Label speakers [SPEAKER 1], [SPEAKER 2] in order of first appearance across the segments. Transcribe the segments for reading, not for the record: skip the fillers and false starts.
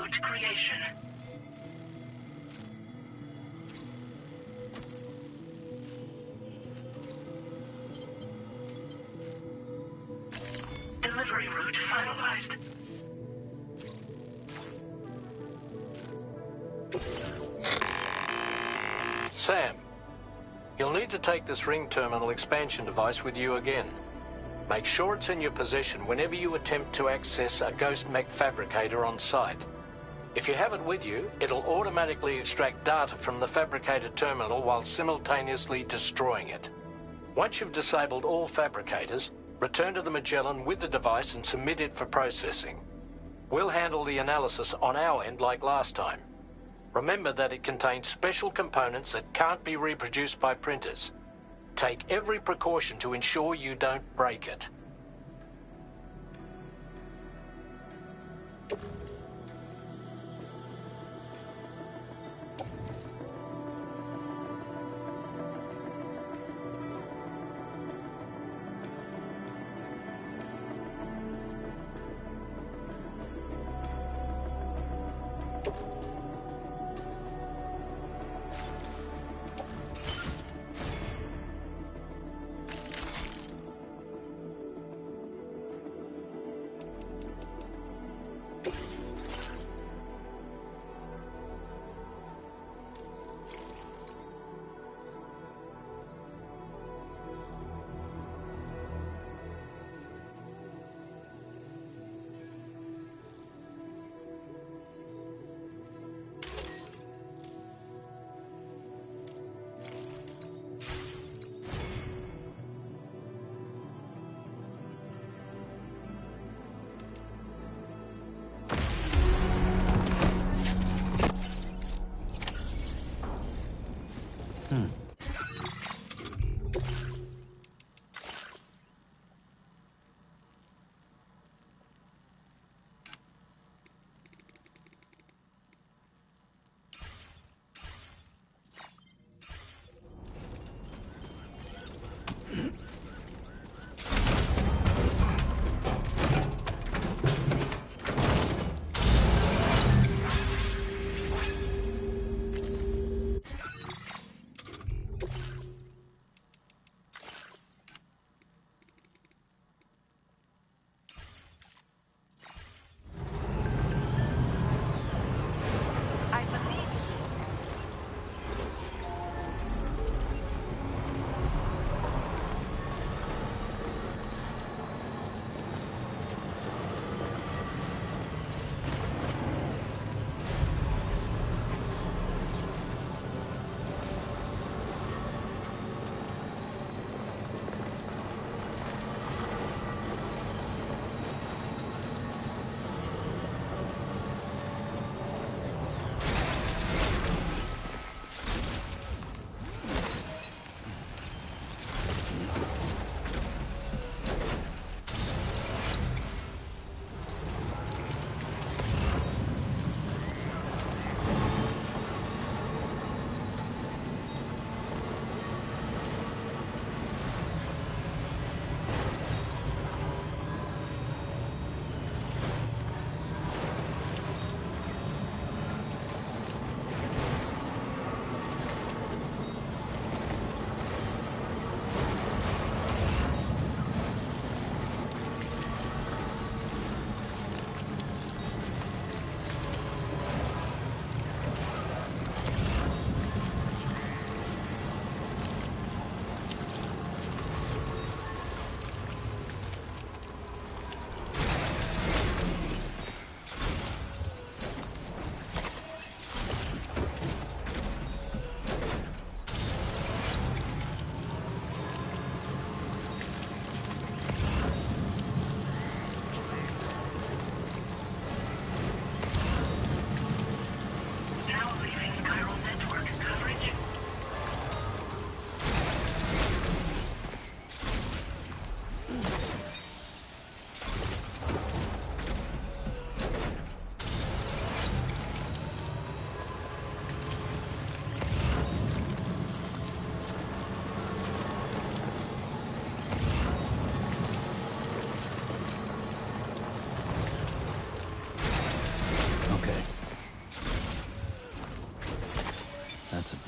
[SPEAKER 1] route creation. Delivery route finalized.
[SPEAKER 2] Sam, you'll need to take this ring terminal expansion device with you again. Make sure it's in your possession whenever you attempt to access a ghost mech fabricator on site. If you have it with you, it'll automatically extract data from the fabricator terminal while simultaneously destroying it. Once you've disabled all fabricators, return to the Magellan with the device and submit it for processing. We'll handle the analysis on our end like last time. Remember that it contains special components that can't be reproduced by printers. Take every precaution to ensure you don't break it.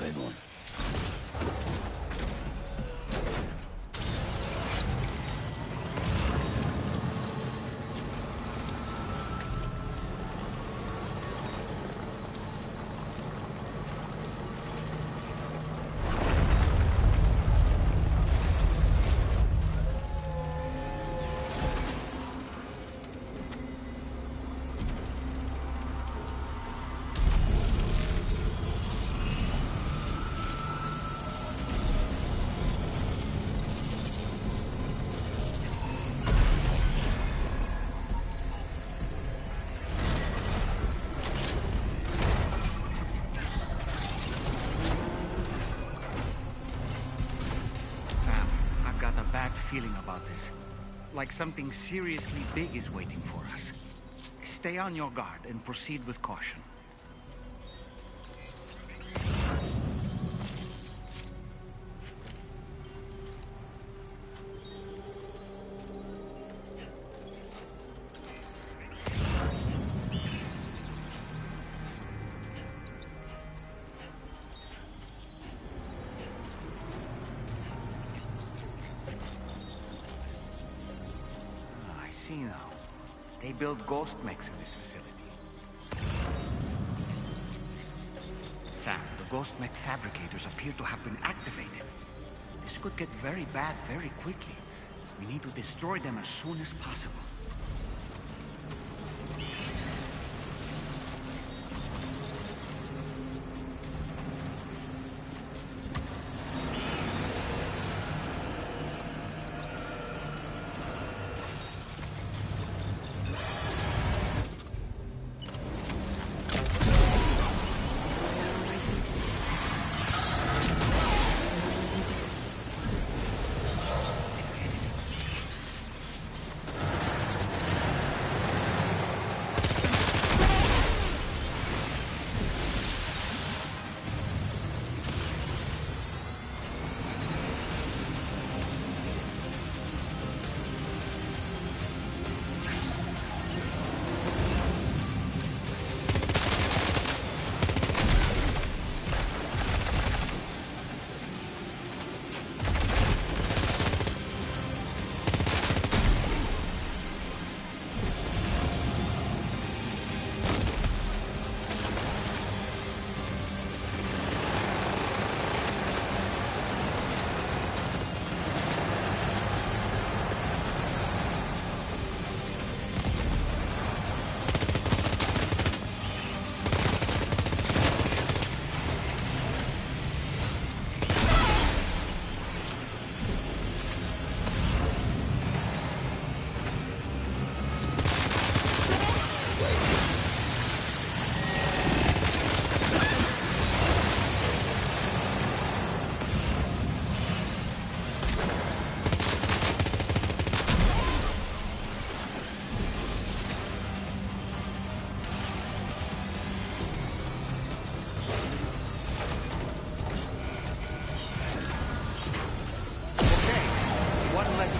[SPEAKER 3] big one.
[SPEAKER 4] Feeling about this. Like something seriously big is waiting for us. Stay on your guard and proceed with caution. See now. They build ghost mechs in this facility. Sam, the ghost mech fabricators appear to have been activated. This could get very bad very quickly. We need to destroy them as soon as possible.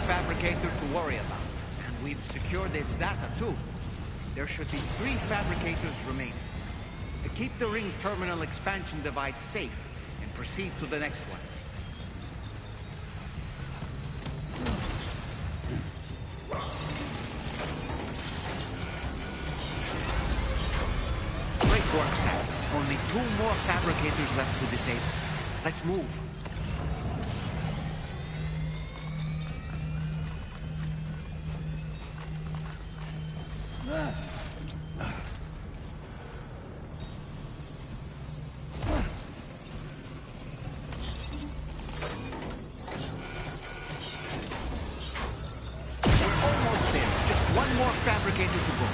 [SPEAKER 4] Fabricator to worry about. And we've secured its data too. There should be 3 fabricators remaining. Keep the ring terminal expansion device safe and proceed to the next one. Great work, Sam. Only 2 more fabricators left to disable. Let's move. One more fabricator to go.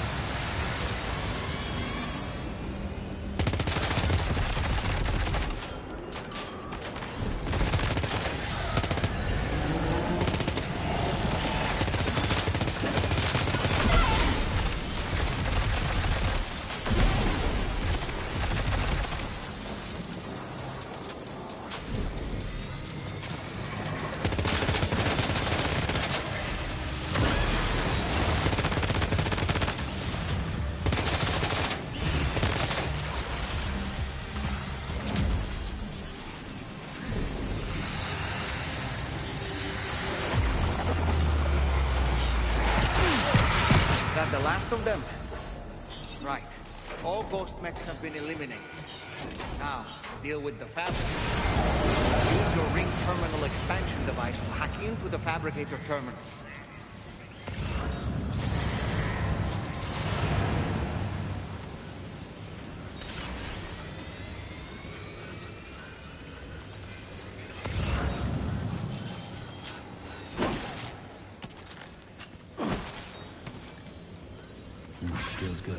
[SPEAKER 4] last of them? Right. All ghost mechs have been eliminated. Now, deal with the fabricator. Use your ring terminal expansion device to hack into the fabricator terminal.
[SPEAKER 3] Feels good.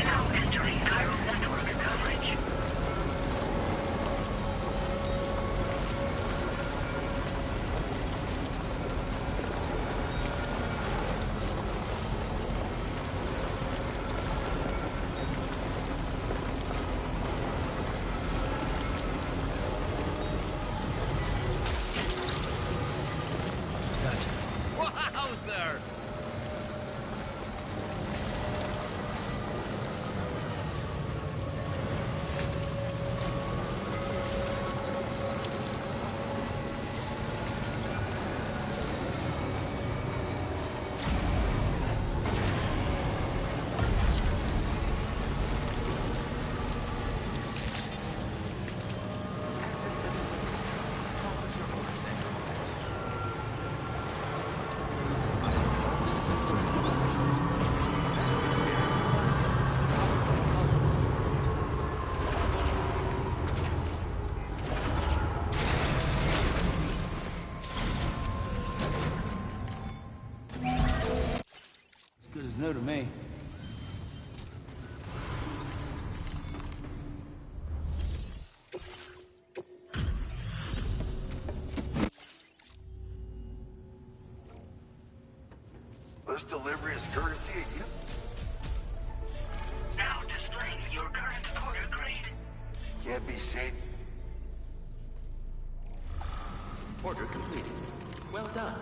[SPEAKER 1] Now entering Cairo network coverage.
[SPEAKER 4] Wowzer!
[SPEAKER 3] Good as new to me.
[SPEAKER 5] This delivery is courtesy of you.
[SPEAKER 1] Now displaying your current order grade.
[SPEAKER 5] Can't be safe.
[SPEAKER 6] Order completed. Well done.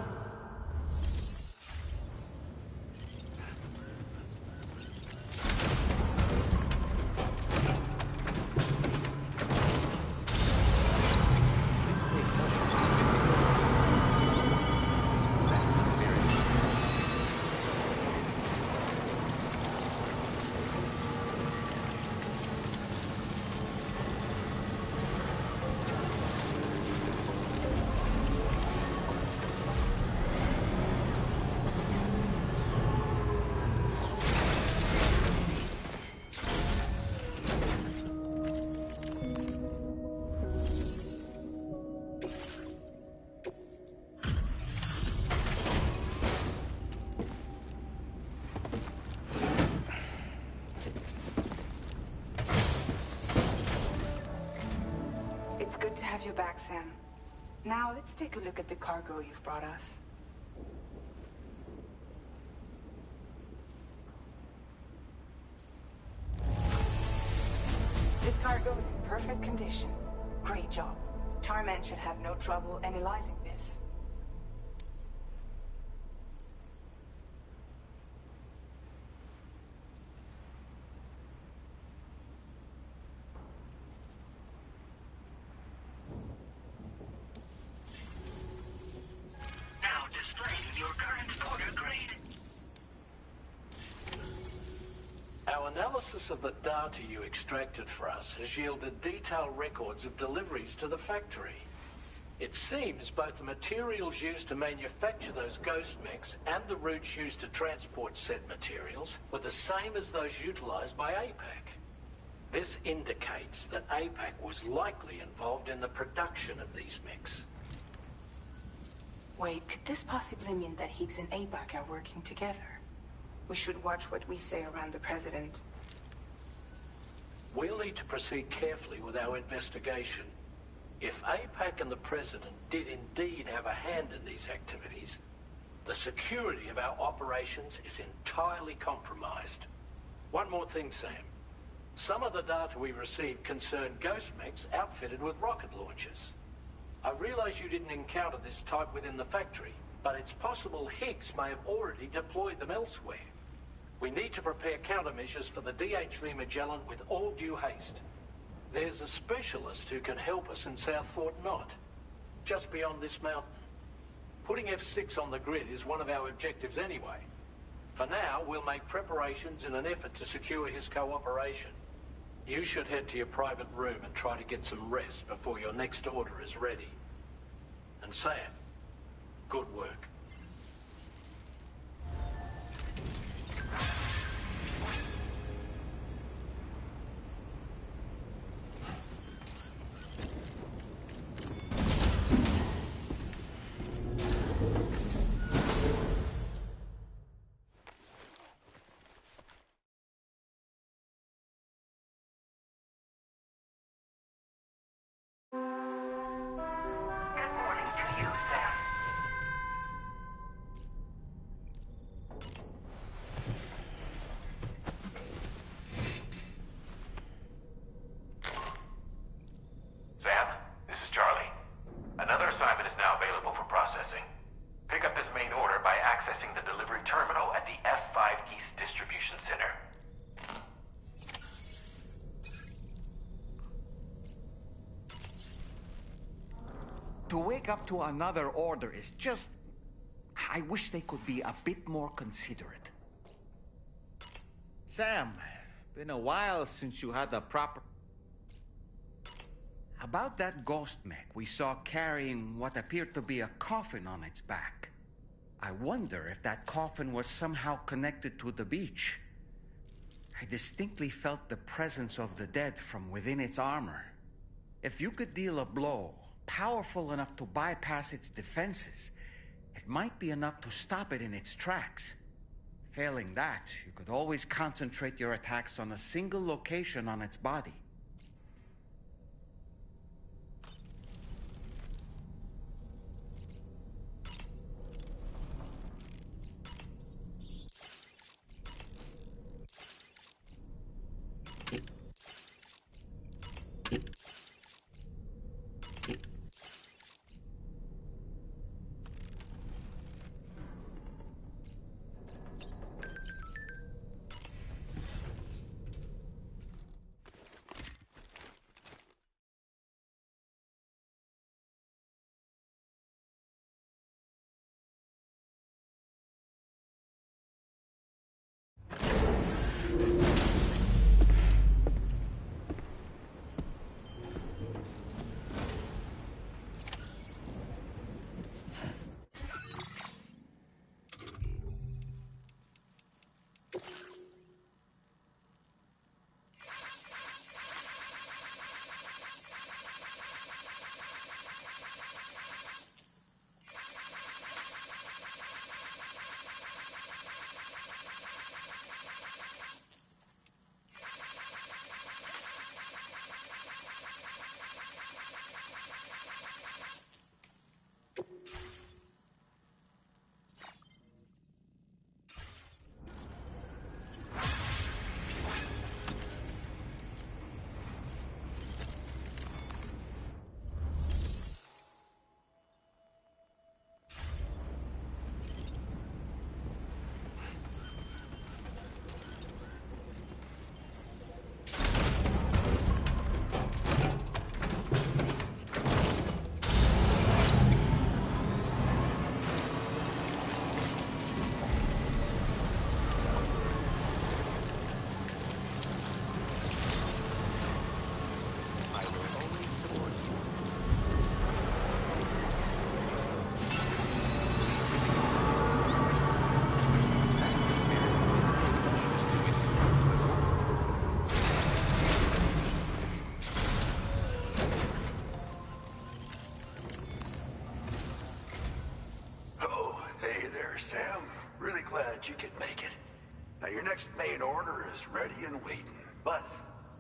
[SPEAKER 7] It's good to have you back, Sam. Now, let's take a look at the cargo you've brought us. This cargo is in perfect condition. Great job. Tarman should have no trouble analyzing this.
[SPEAKER 2] analysis of the data you extracted for us has yielded detailed records of deliveries to the factory. It seems both the materials used to manufacture those ghost mechs and the routes used to transport said materials were the same as those utilized by APAC. This indicates that APAC was likely involved in the production of these mechs.
[SPEAKER 7] Wait, could this possibly mean that Higgs and APAC are working together? We should watch what we say around the President.
[SPEAKER 2] We'll need to proceed carefully with our investigation. If APAC and the President did indeed have a hand in these activities, the security of our operations is entirely compromised. One more thing, Sam. Some of the data we received concerned ghost mechs outfitted with rocket launchers. I realize you didn't encounter this type within the factory, but it's possible Higgs may have already deployed them elsewhere. We need to prepare countermeasures for the DHV Magellan with all due haste. There's a specialist who can help us in South Fort Knot, just beyond this mountain. Putting F6 on the grid is one of our objectives anyway. For now, we'll make preparations in an effort to secure his cooperation. You should head to your private room and try to get some rest before your next order is ready. And Sam, good work.
[SPEAKER 1] Good morning to you, Sam.
[SPEAKER 6] Sam, this is Charlie. Another assignment is now available for processing. Pick up this main order by accessing the delivery terminal at the F5 East Distribution Center.
[SPEAKER 4] To wake up to another order is just... I wish they could be a bit more considerate. Sam, been a while since you had the proper... About that ghost mech we saw carrying what appeared to be a coffin on its back. I wonder if that coffin was somehow connected to the beach. I distinctly felt the presence of the dead from within its armor. If you could deal a blow powerful enough to bypass its defenses, it might be enough to stop it in its tracks. Failing that, you could always concentrate your attacks on a single location on its body.
[SPEAKER 5] you can make it. Now, your next main order is ready and waiting. But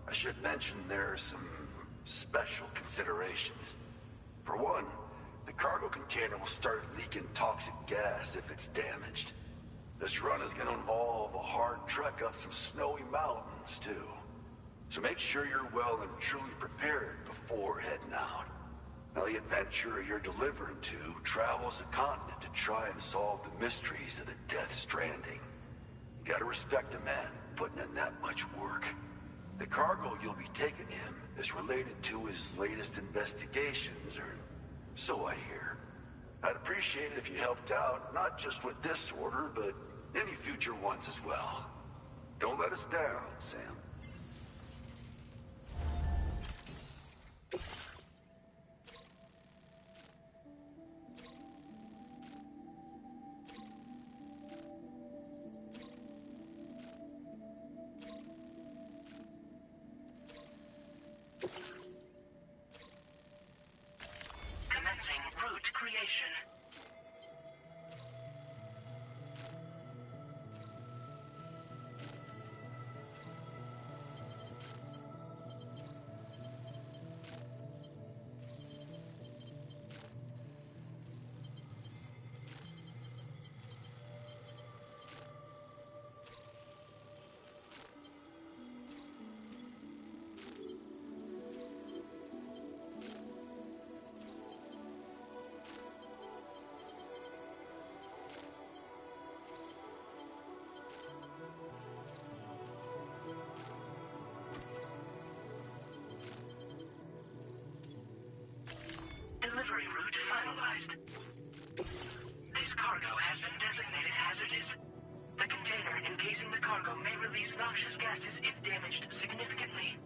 [SPEAKER 5] I should mention there are some special considerations. For one, the cargo container will start leaking toxic gas if it's damaged. This run is going to involve a hard trek up some snowy mountains, too. So make sure you're well and truly prepared before heading out. Now, the adventurer you're delivering to travels the continent to try and solve the mysteries of the Death Stranding. You gotta respect a man putting in that much work. The cargo you'll be taking him is related to his latest investigations, or so I hear. I'd appreciate it if you helped out, not just with this order, but any future ones as well. Don't let us down, Sam.
[SPEAKER 1] Commencing route creation. Delivery route finalized. This cargo has been designated hazardous. The container encasing the cargo may release noxious gases if damaged significantly.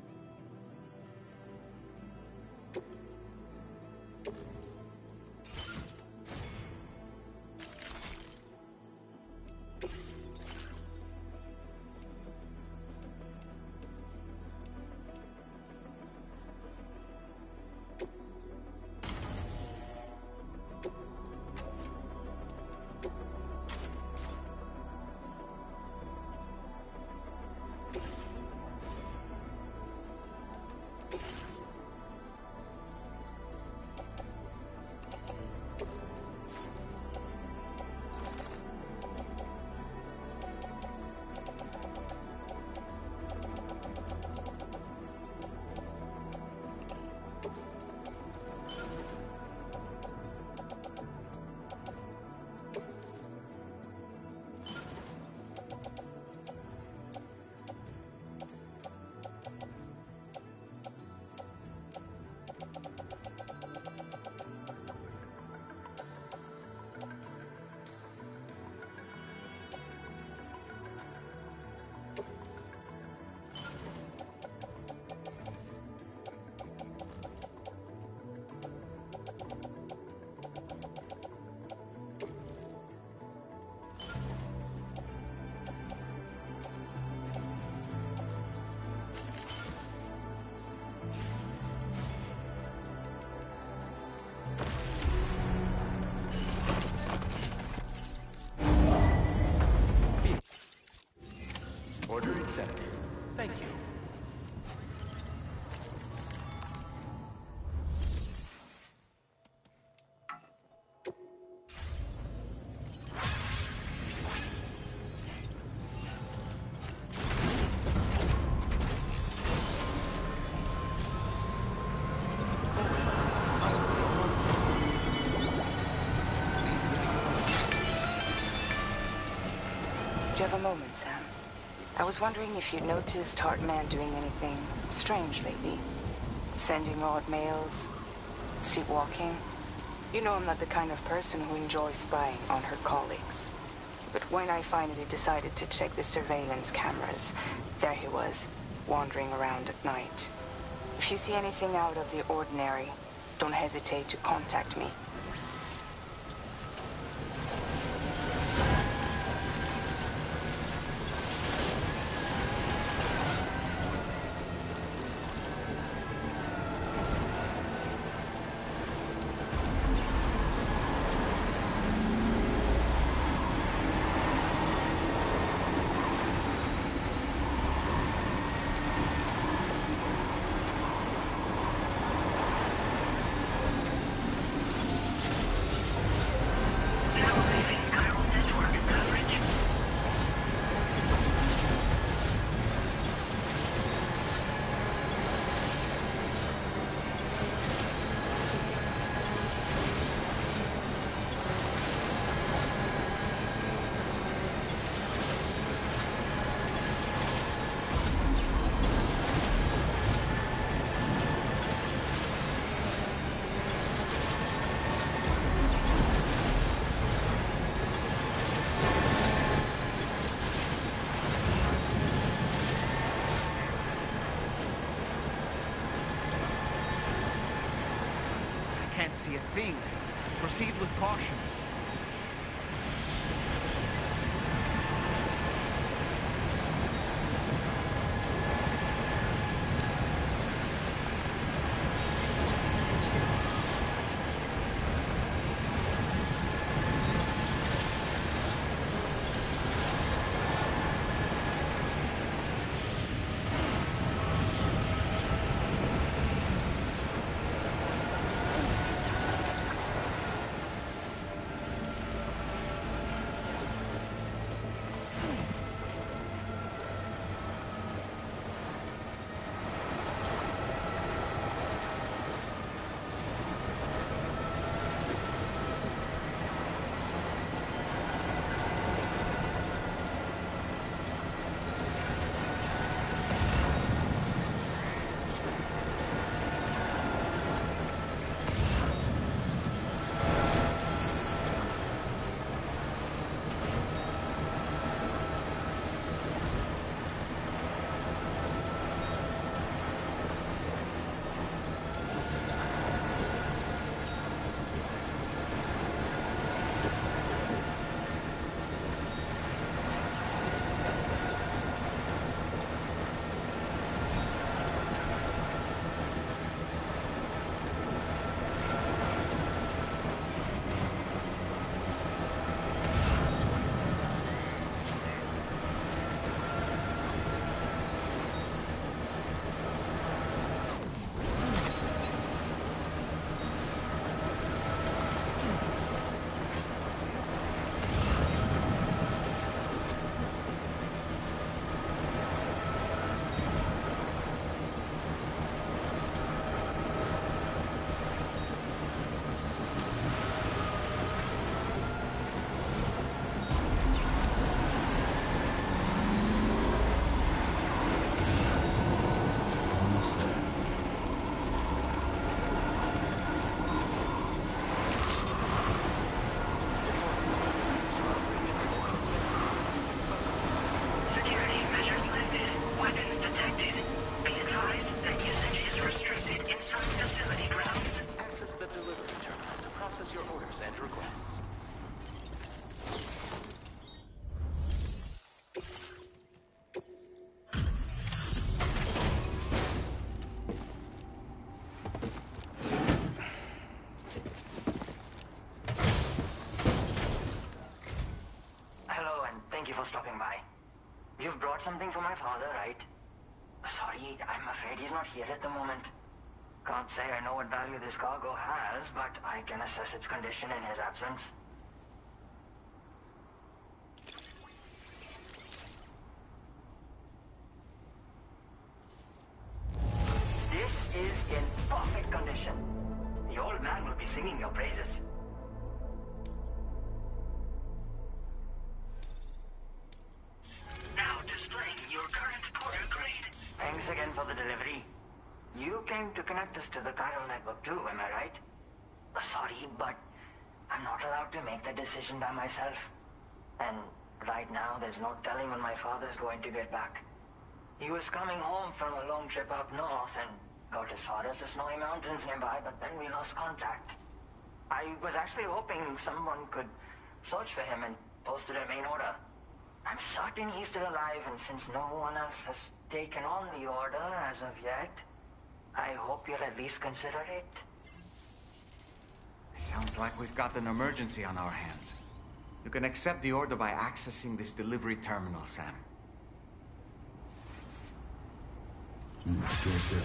[SPEAKER 4] Order accepted. Thank you.
[SPEAKER 8] Do you have a moment, Sam? I was wondering if you'd noticed Hartman doing anything strange lately. Sending odd mails, sleepwalking. You know I'm not the kind of person who enjoys spying on her colleagues. But when I finally decided to check the surveillance cameras, there he was, wandering around at night. If you see anything out of the ordinary, don't hesitate to contact me.
[SPEAKER 4] can't see a thing. Proceed with caution.
[SPEAKER 9] You've brought something for my father, right? Sorry, I'm afraid he's not here at the moment. Can't say I know what value this cargo has, but I can assess its condition in his absence. This is in perfect condition. The old man will be singing your praises.
[SPEAKER 1] Now displaying your current porter grade.
[SPEAKER 9] Thanks again for the delivery. You came to connect us to the chiral network too, am I right? Sorry, but I'm not allowed to make that decision by myself. And right now, there's no telling when my father's going to get back. He was coming home from a long trip up north and got as far as the snowy mountains nearby, but then we lost contact. I was actually hoping someone could search for him and post a main order. I'm certain he's still alive, and since no one else has taken on the order as of yet, I hope you'll at least consider it.
[SPEAKER 4] Sounds like we've got an emergency on our hands. You can accept the order by accessing this delivery terminal, Sam.
[SPEAKER 3] Feels good.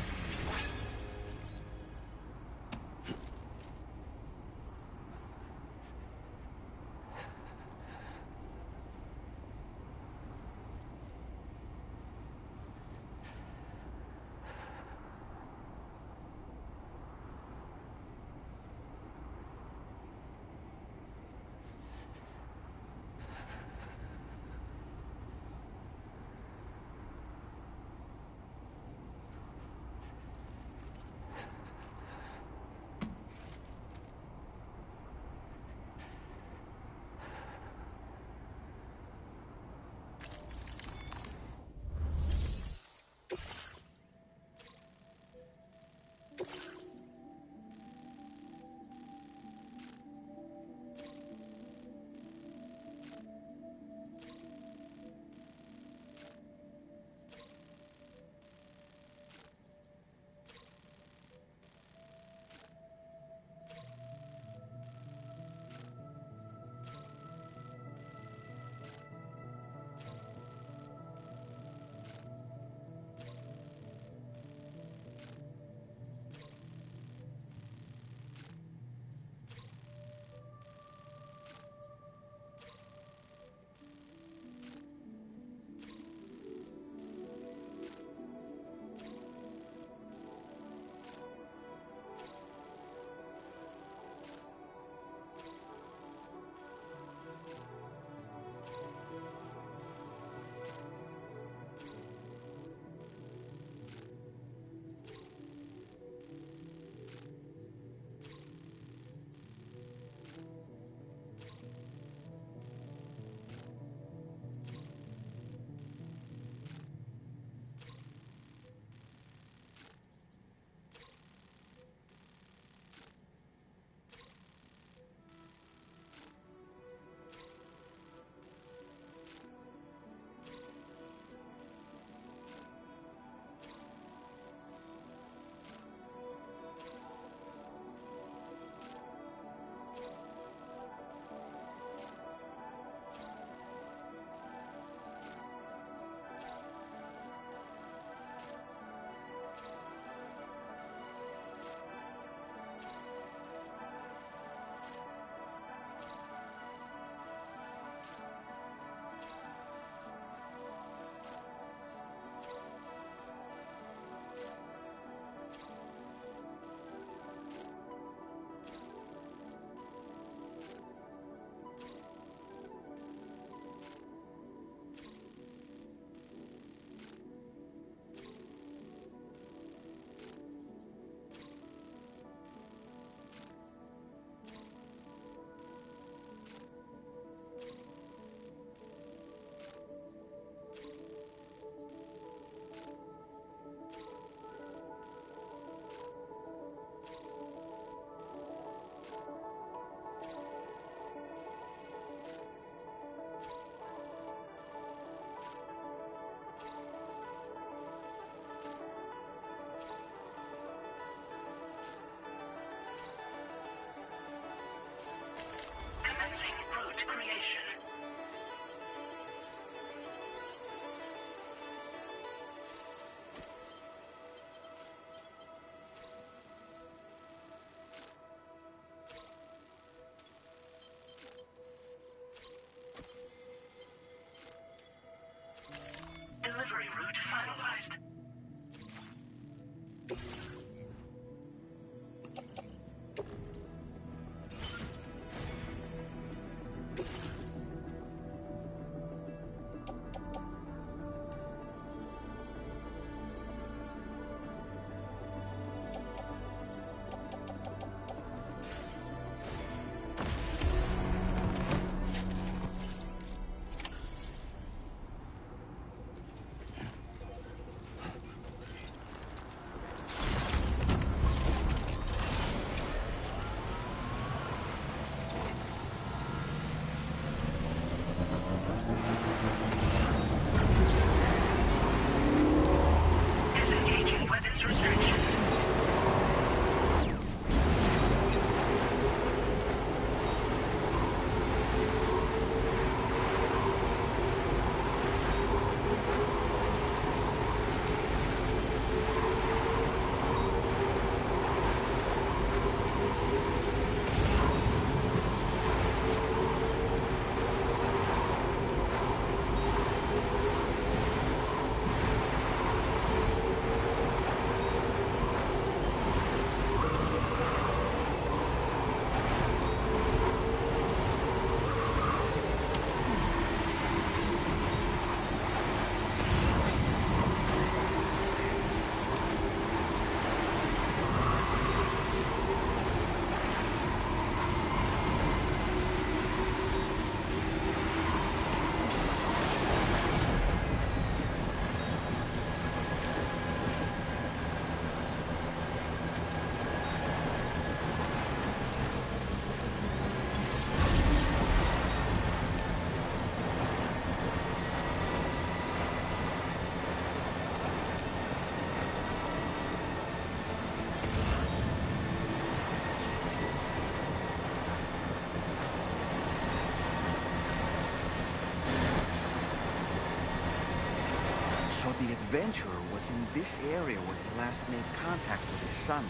[SPEAKER 4] So the adventurer was in this area where he last made contact with his son.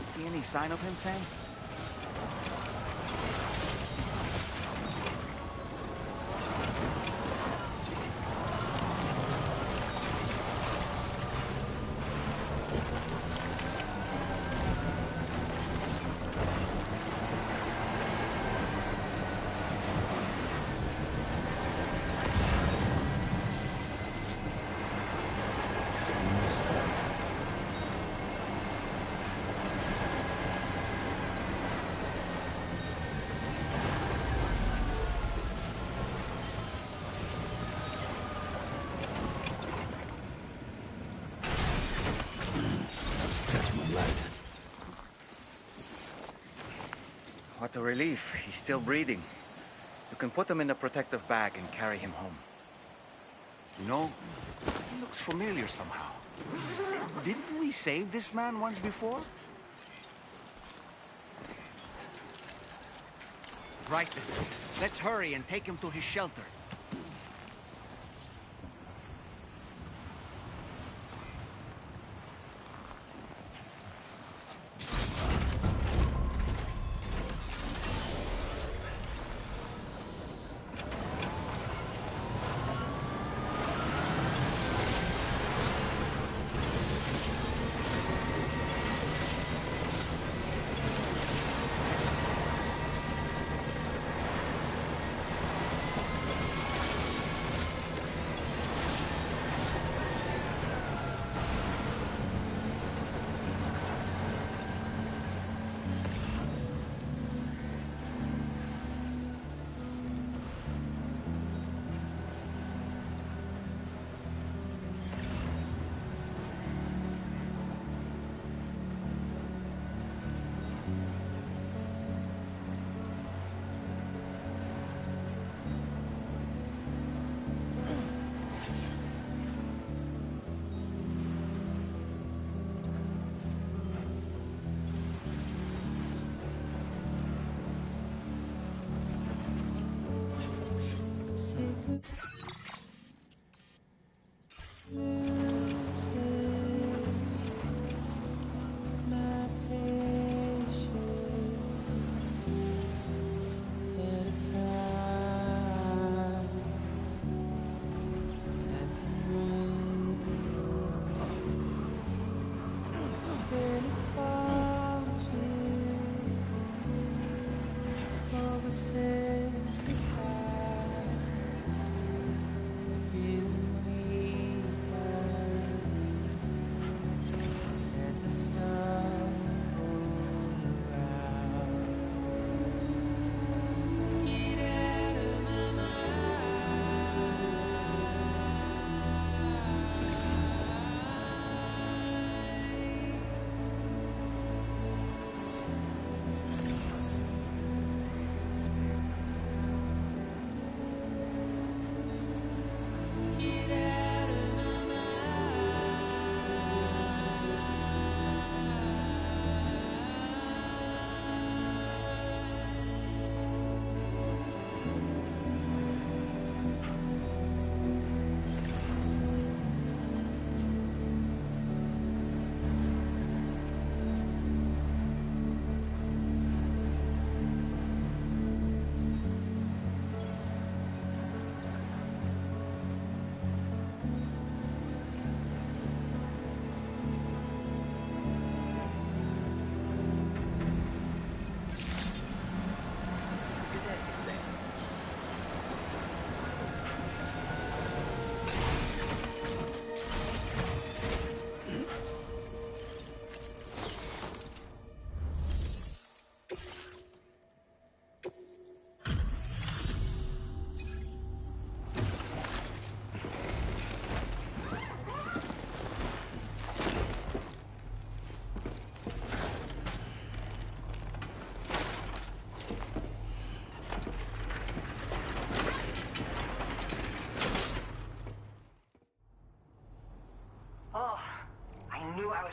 [SPEAKER 4] See any sign of him, Sam? What a relief. He's still breathing. You can put him in a protective bag and carry him home. You know, he looks familiar somehow. Didn't we save this man once before? Right then. Let's hurry and take him to his shelter.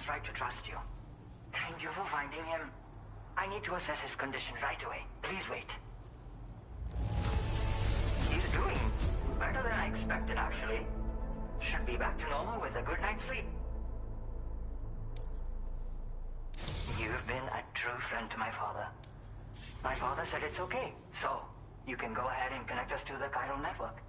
[SPEAKER 9] was right to trust you. Thank you for finding him. I need to assess his condition right away. Please wait. He's doing better than I expected, actually. should be back to normal with a good night's sleep. You've been a true friend to my father. My father said it's okay, so you can go ahead and connect us to the chiral network.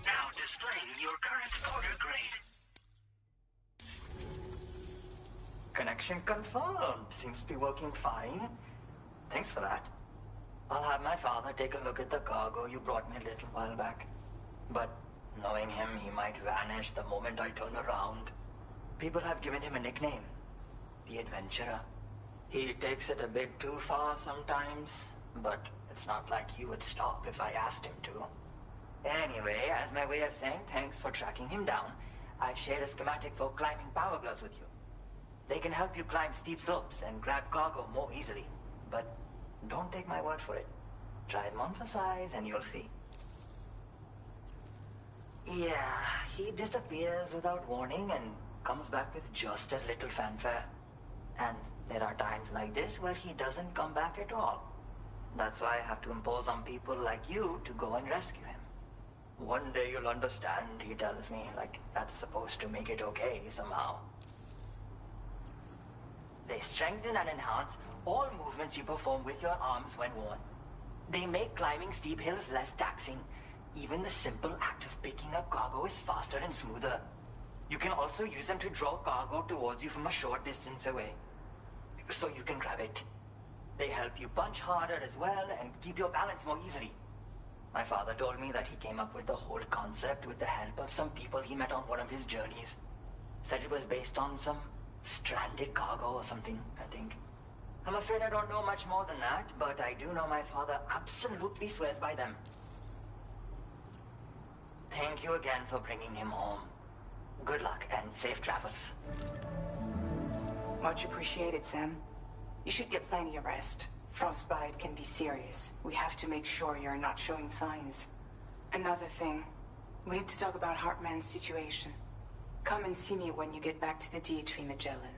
[SPEAKER 1] Now displaying your current order grade.
[SPEAKER 10] Connection confirmed. Seems to be working fine. Thanks for that. I'll have my father take a look at the cargo you brought me a little while back. But knowing him, he might vanish the moment I turn around. People have given him a nickname. The Adventurer. He takes it a bit too far sometimes, but it's not like he would stop if I asked him to. Anyway, as my way of saying thanks for tracking him down, I've shared a schematic for climbing power gloves with you. They can help you climb steep slopes and grab cargo more easily. But don't take my word for it. Try them on for size and you'll see. Yeah, he disappears without warning and comes back with just as little fanfare. And there are times like this where he doesn't come back at all. That's why I have to impose on people like you to go and rescue him. One day you'll understand, he tells me, like that's supposed to make it okay somehow. They strengthen and enhance all movements you perform with your arms when worn. They make climbing steep hills less taxing. Even the simple act of picking up cargo is faster and smoother. You can also use them to draw cargo towards you from a short distance away, so you can grab it. They help you punch harder as well and keep your balance more easily. My father told me that he came up with the whole concept with the help of some people he met on one of his journeys. Said it was based on some stranded cargo or something, I think. I'm afraid I don't know much more than that, but I do know my father absolutely swears by them. Thank you again for bringing him home. Good luck and safe travels.
[SPEAKER 7] Much appreciated, Sam. You should get plenty of rest. Frostbite can be serious. We have to make sure you're not showing signs. Another thing, we need to talk about Hartman's situation. Come and see me when you get back to the Ds2 Magellan.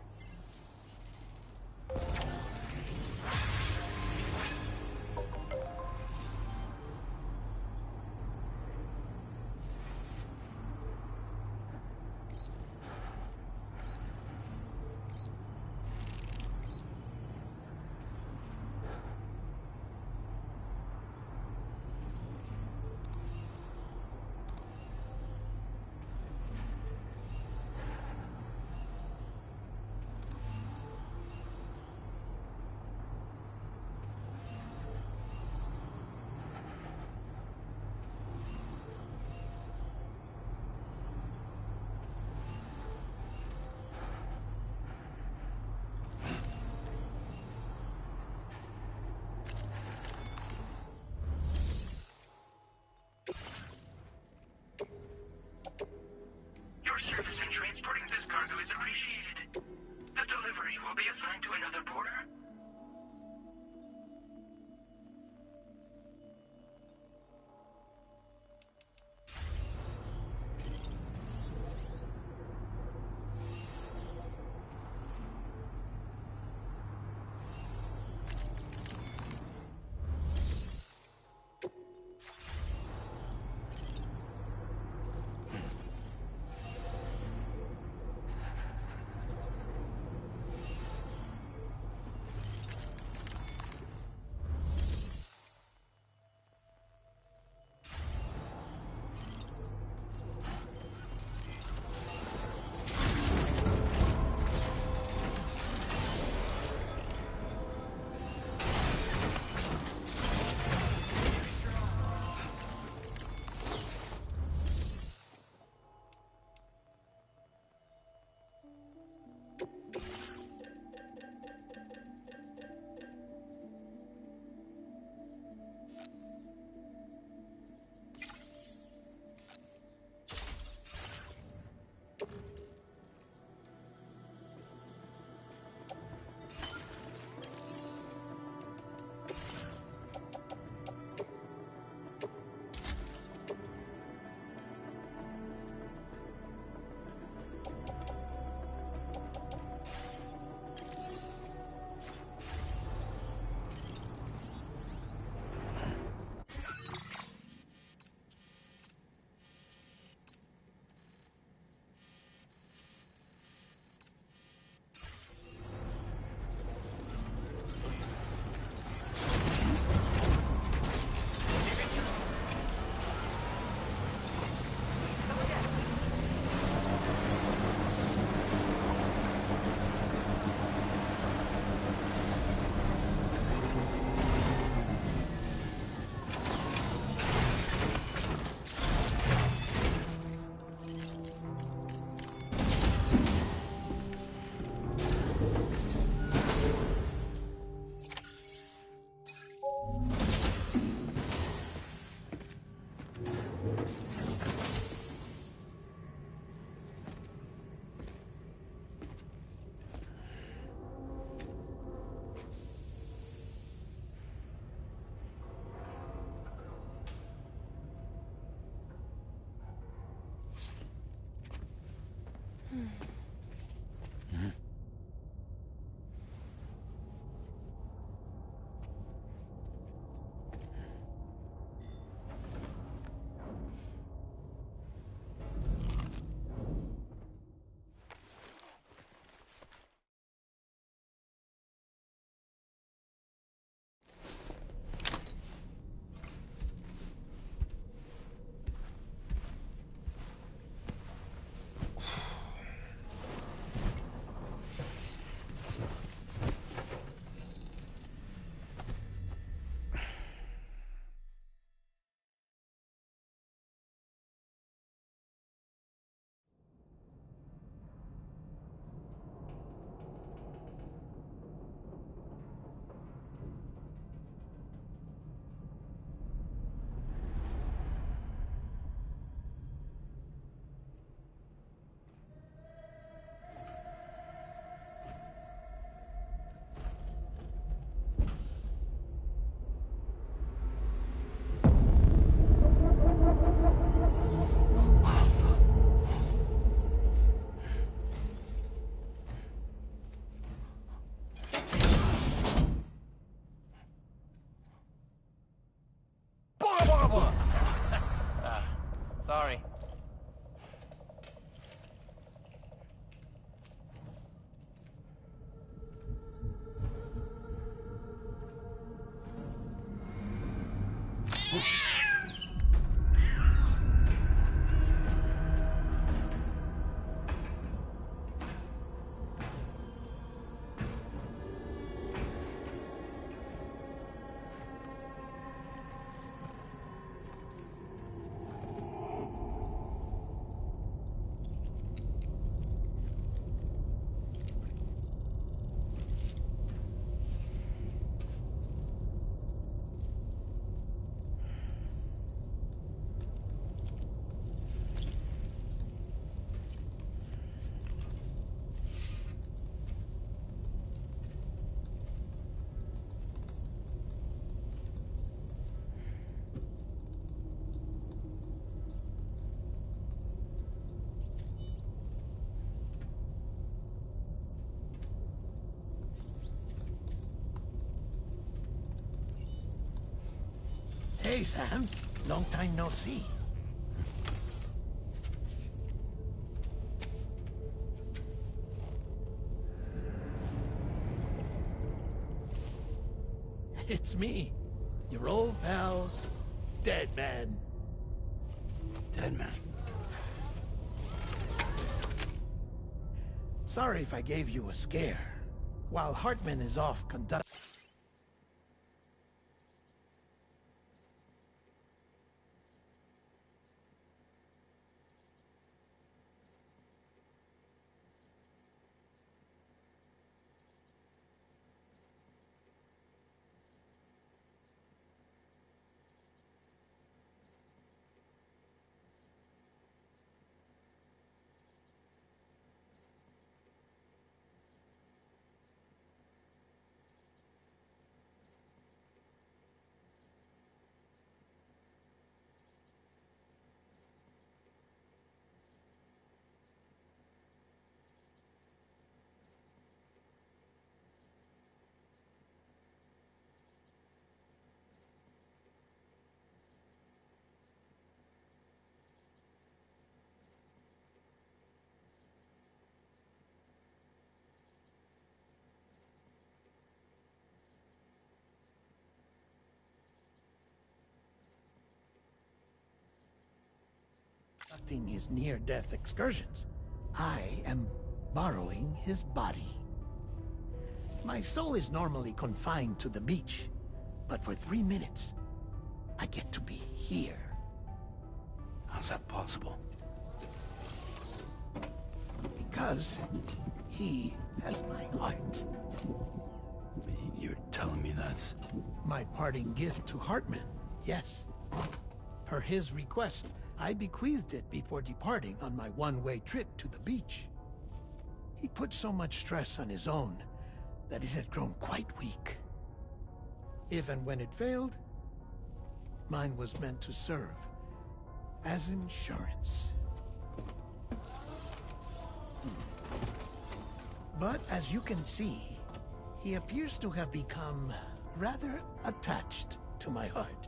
[SPEAKER 1] Your service in transporting this cargo is appreciated. The delivery will be assigned to another porter.
[SPEAKER 11] Sorry.
[SPEAKER 12] Hey, Sam. Long time no see. It's me, your old pal, Dead Man.
[SPEAKER 3] Dead Man.
[SPEAKER 12] Sorry if I gave you a scare. While Hartman is off conducting... conducting his near-death excursions. I am borrowing his body. My soul is normally confined to the beach, but for 3 minutes, I get to be here.
[SPEAKER 3] How's that possible?
[SPEAKER 12] Because he has my heart.
[SPEAKER 3] You're telling me that's...
[SPEAKER 12] My parting gift to Hartman, yes. Per his request, I bequeathed it before departing on my one-way trip to the beach. He put so much stress on his own that it had grown quite weak. If and when it failed, mine was meant to serve as insurance. But as you can see, he appears to have become rather attached to my heart.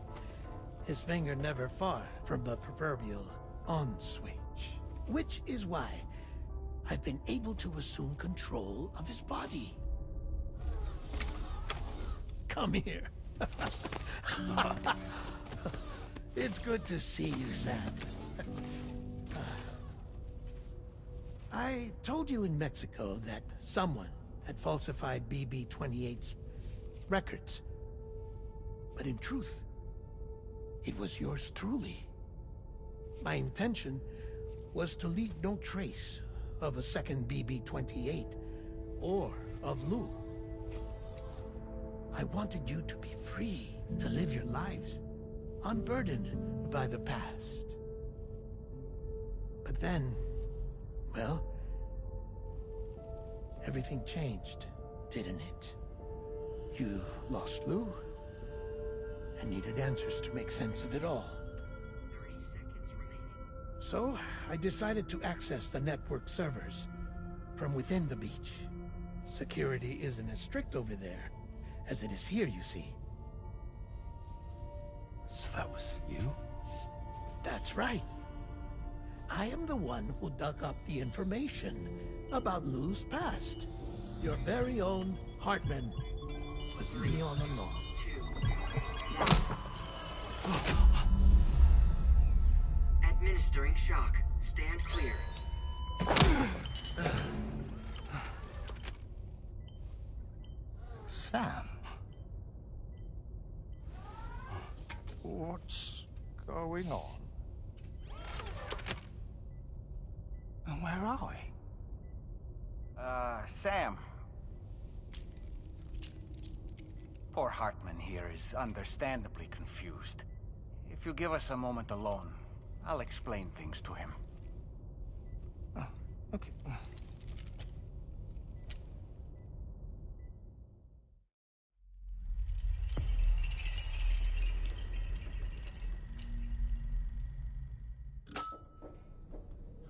[SPEAKER 12] His finger never far from the proverbial on switch. Which is why I've been able to assume control of his body. Come here. It's good to see you, Sam. I told you in Mexico that someone had falsified BB-28's records. But in truth, it was yours truly. My intention was to leave no trace of a second BB-28 or of Lou. I wanted you to be free to live your lives, unburdened by the past. But then, well, everything changed, didn't it? You lost Lou, and needed answers to make sense of it all.
[SPEAKER 9] 30 seconds remaining.
[SPEAKER 12] So, I decided to access the network servers from within the beach. Security isn't as strict over there as it is here, you see.
[SPEAKER 3] So that was you?
[SPEAKER 12] That's right. I am the one who dug up the information about Lou's past. Your very own Hartman was me all along.
[SPEAKER 9] Administering shock. Stand clear.
[SPEAKER 11] Sam? What's going on? And where are we?
[SPEAKER 4] Sam. Poor Hartman here is understandably confused. If you give us a moment alone, I'll explain things to him.
[SPEAKER 11] Oh, okay.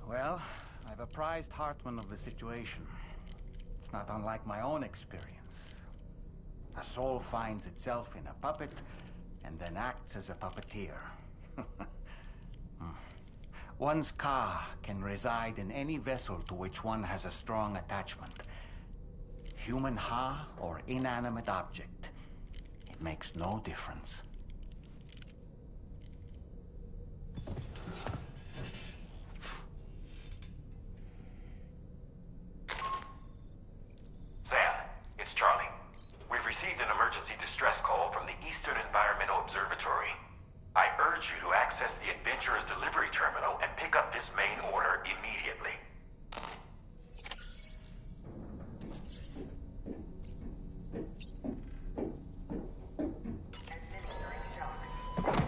[SPEAKER 4] Well, I've apprised Hartman of the situation. It's not unlike my own experience. A soul finds itself in a puppet, and then acts as a puppeteer. One's Ka can reside in any vessel to which one has a strong attachment. Human Ha or inanimate object. It makes no difference.
[SPEAKER 6] Sam, it's Charlie. We've received an emergency distress call from the Eastern Environmental Observatory. I urge you to access the Adventurer's delivery terminal and pick up this main order immediately.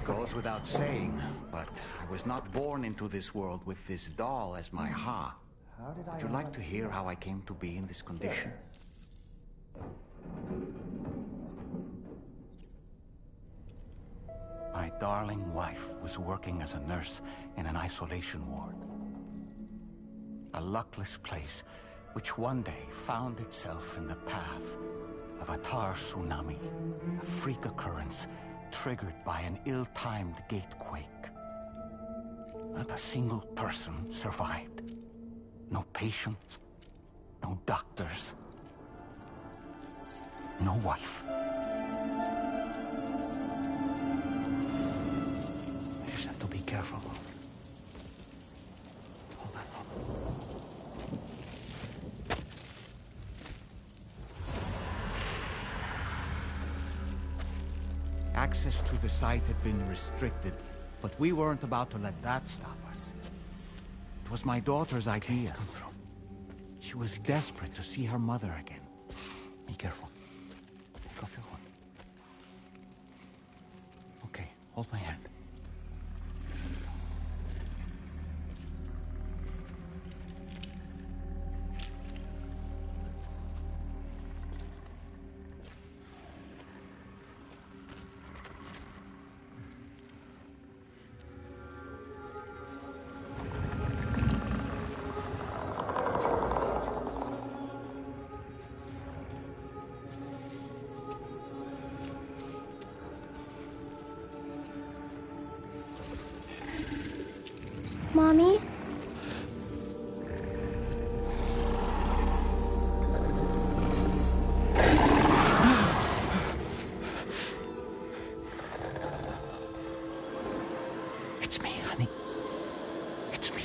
[SPEAKER 4] Goes without saying, but I was not born into this world with this doll as my Ha. Would you like to hear how I came to be in this condition? My darling wife was working as a nurse in an isolation ward. A luckless place which one day found itself in the path of a tar tsunami, a freak occurrence triggered by an ill-timed gatequake. Not a single person survived. No patients, no doctors, no wife.
[SPEAKER 3] I just have to be careful. Hold on.
[SPEAKER 4] Access to the site had been restricted, but we weren't about to let that stop us. It was my daughter's idea. She was desperate to see her mother again.
[SPEAKER 3] Be careful. Take off your horn. Okay, hold my hand.
[SPEAKER 13] Mommy?
[SPEAKER 4] It's me, honey. It's me.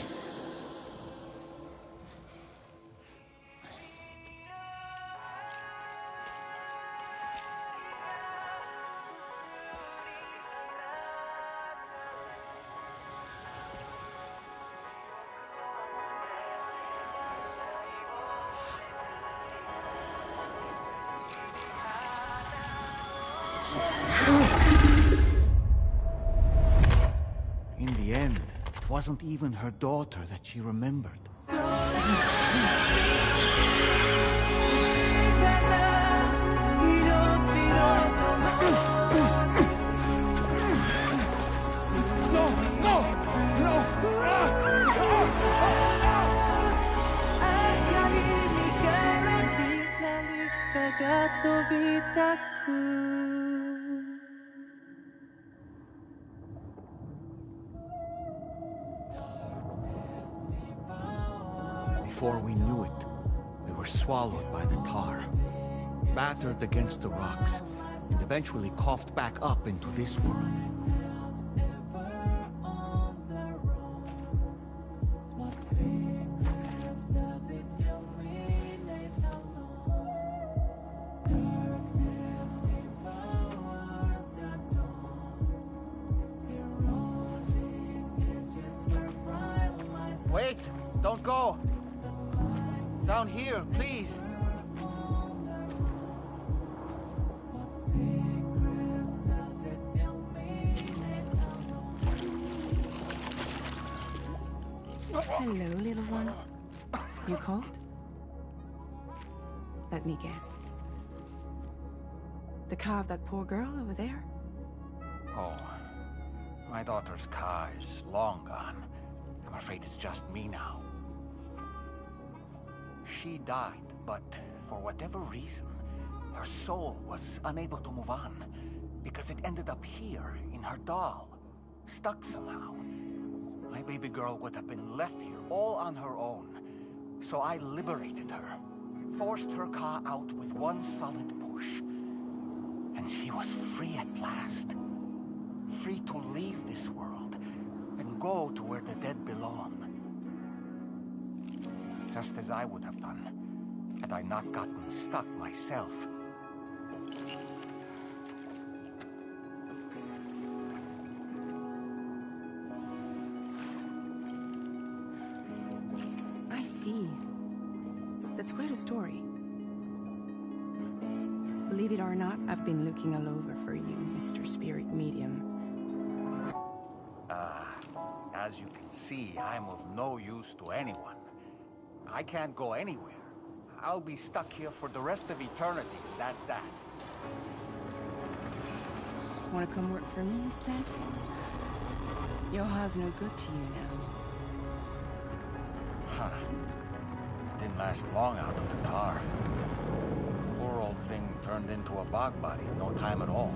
[SPEAKER 4] In the end, it wasn't even her daughter that she remembered.
[SPEAKER 3] before we knew it, we were swallowed by the tar, battered against the rocks, and eventually coughed back up into this world.
[SPEAKER 11] Wait! Don't go! Down here, please!
[SPEAKER 7] Hello, little one. You cold? Let me guess. The car of that poor girl over there?
[SPEAKER 3] Oh, my daughter's car is long gone. I'm afraid it's just me now. She died, but for whatever reason, her soul was unable to move on, because it ended up here, in her doll, stuck somehow. My baby girl would have been left here all on her own, so I liberated her, forced her car out with one solid push, and she was free at last. Free to leave this world and go to where the dead belong. Just as I would have done, had I not gotten stuck myself.
[SPEAKER 7] I see. That's quite a story. Believe it or not, I've been looking all over for you, Mr. Spirit Medium.
[SPEAKER 3] As you can see, I'm of no use to anyone. I can't go anywhere. I'll be stuck here for the rest of eternity, that's that.
[SPEAKER 7] Wanna come work for me instead? Yoha's no good to you now.
[SPEAKER 3] Huh. It didn't last long out of the tar. Poor old thing turned into a bog body in no time at all.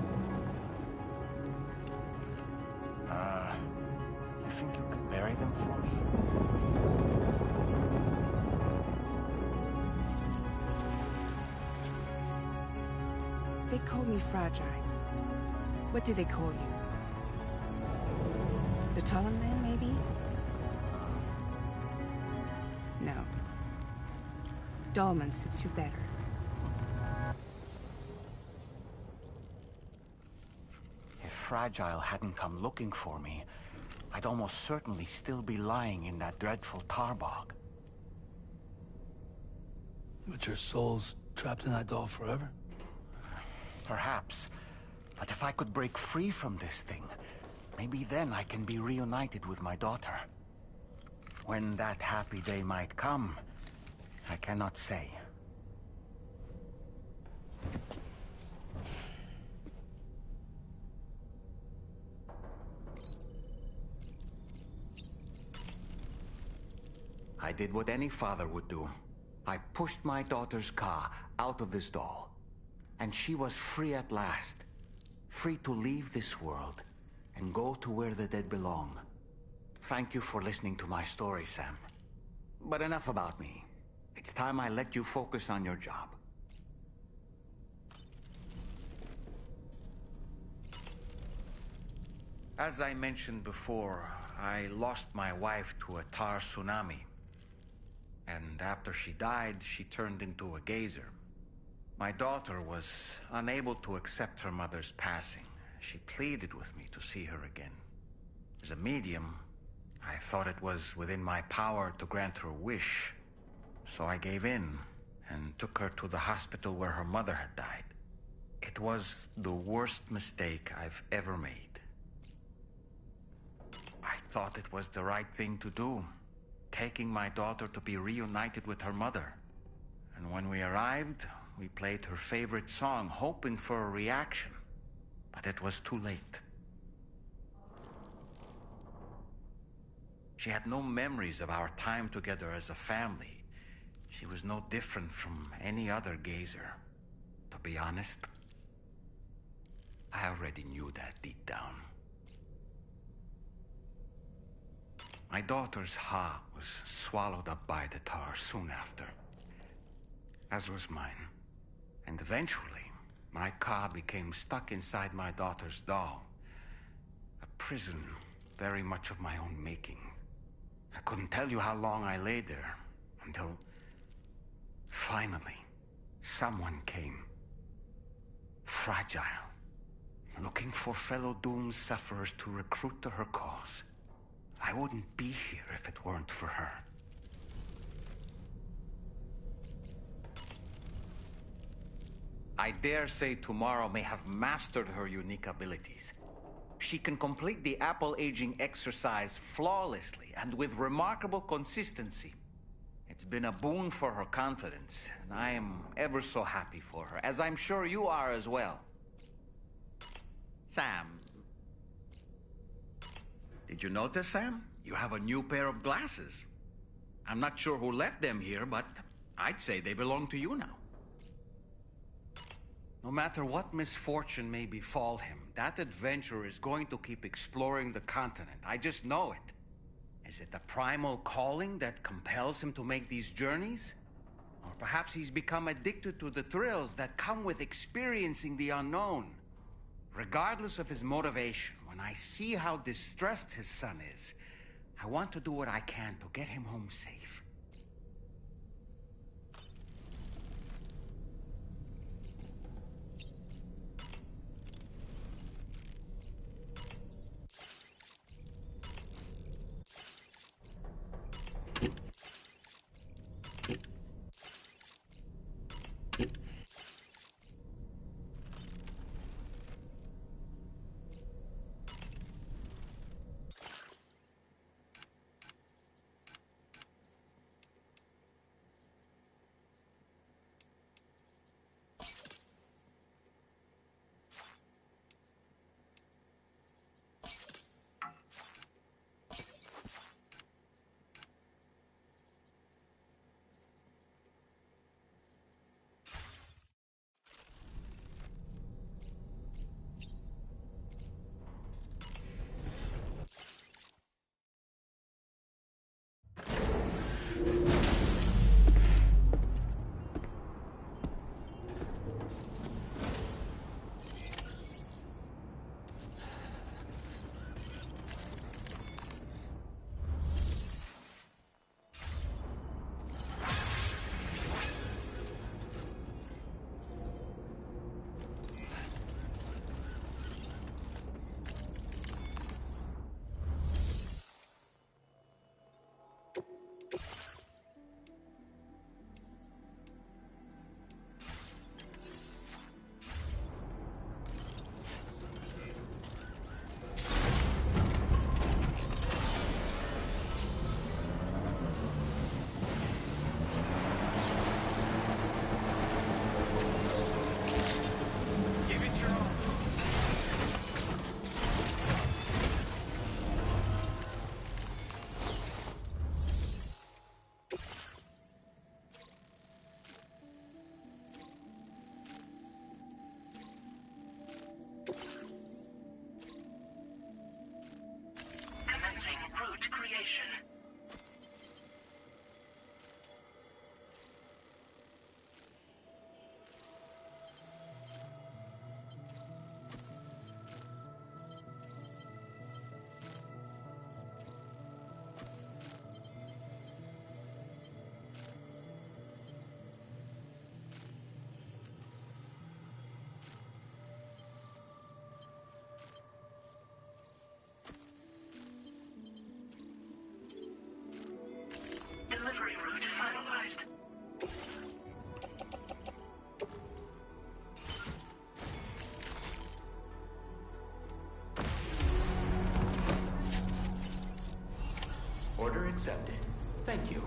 [SPEAKER 3] You think you could bury them for me?
[SPEAKER 7] They call me fragile. What do they call you? The Talon Man, maybe? No. Dolman suits you better.
[SPEAKER 3] If Fragile hadn't come looking for me, I'd almost certainly still be lying in that dreadful tar bog.
[SPEAKER 13] But your soul's trapped in that doll forever?
[SPEAKER 3] Perhaps. But if I could break free from this thing, maybe then I can be reunited with my daughter. When that happy day might come, I cannot say. I did what any father would do. I pushed my daughter's car out of this doll. And she was free at last. Free to leave this world and go to where the dead belong. Thank you for listening to my story, Sam. But enough about me. It's time I let you focus on your job. As I mentioned before, I lost my wife to a tar tsunami. And after she died, she turned into a geyser. My daughter was unable to accept her mother's passing. She pleaded with me to see her again. As a medium, I thought it was within my power to grant her wish. So I gave in and took her to the hospital where her mother had died. It was the worst mistake I've ever made. I thought it was the right thing to do, taking my daughter to be reunited with her mother. And when we arrived, we played her favorite song, hoping for a reaction. But it was too late. She had no memories of our time together as a family. She was no different from any other gazer. To be honest, I already knew that deep down. My daughter's heart was swallowed up by the tar soon after, as was mine. And eventually, my car became stuck inside my daughter's doll. A prison very much of my own making. I couldn't tell you how long I lay there, until finally, someone came. Fragile. Looking for fellow doomed sufferers to recruit to her cause. I wouldn't be here if it weren't for her. I dare say tomorrow may have mastered her unique abilities. She can complete the apple aging exercise flawlessly and with remarkable consistency. It's been a boon for her confidence, and I am ever so happy for her, as I'm sure you are as well. Sam. Did you notice, Sam? You have a new pair of glasses. I'm not sure who left them here, but I'd say they belong to you now. No matter what misfortune may befall him, that adventurer is going to keep exploring the continent. I just know it. Is it the primal calling that compels him to make these journeys? Or perhaps he's become addicted to the thrills that come with experiencing the unknown. Regardless of his motivation, when I see how distressed his son is, I want to do what I can to get him home safe.
[SPEAKER 1] Delivery route finalized.
[SPEAKER 6] Order accepted. Thank you.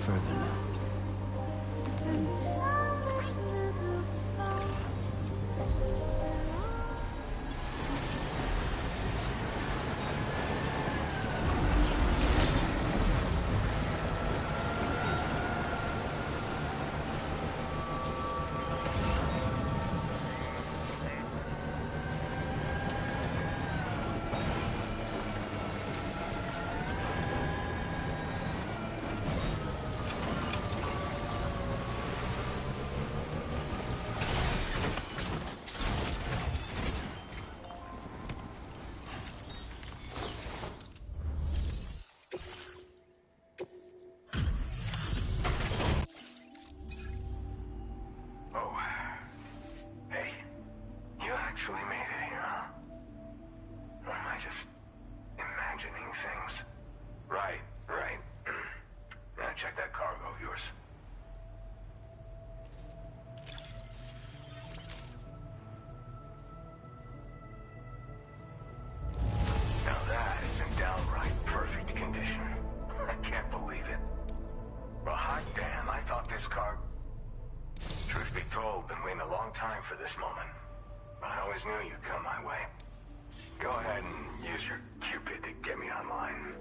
[SPEAKER 13] further now.
[SPEAKER 6] For this moment. I always knew you'd come my way. Go ahead and use your Cupid to get me online.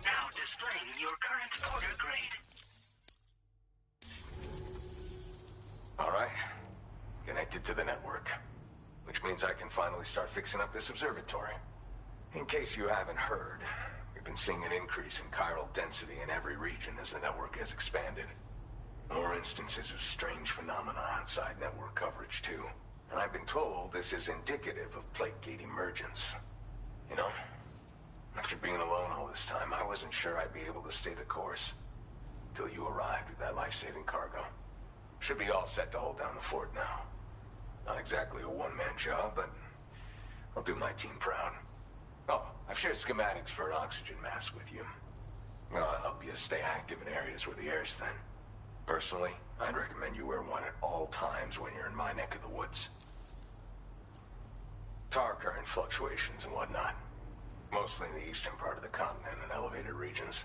[SPEAKER 1] Now displaying your current order grade.
[SPEAKER 6] All right. Connected to the network. Which means I can finally start fixing up this observatory. In case you haven't heard, we've been seeing an increase in chiral density in every region as the network has expanded. More instances of strange phenomena outside network coverage, too. And I've been told this is indicative of plate gate emergence. You know, after being alone all this time, I wasn't sure I'd be able to stay the course. Till you arrived with that life-saving cargo. Should be all set to hold down the fort now. Not exactly a one-man job, but I'll do my team proud. Oh, I've shared schematics for an oxygen mask with you. Well, I'll help you stay active in areas where the air's thin. Personally, I'd recommend you wear one at all times when you're in my neck of the woods. Tar current fluctuations and whatnot. Mostly in the eastern part of the continent and elevated regions.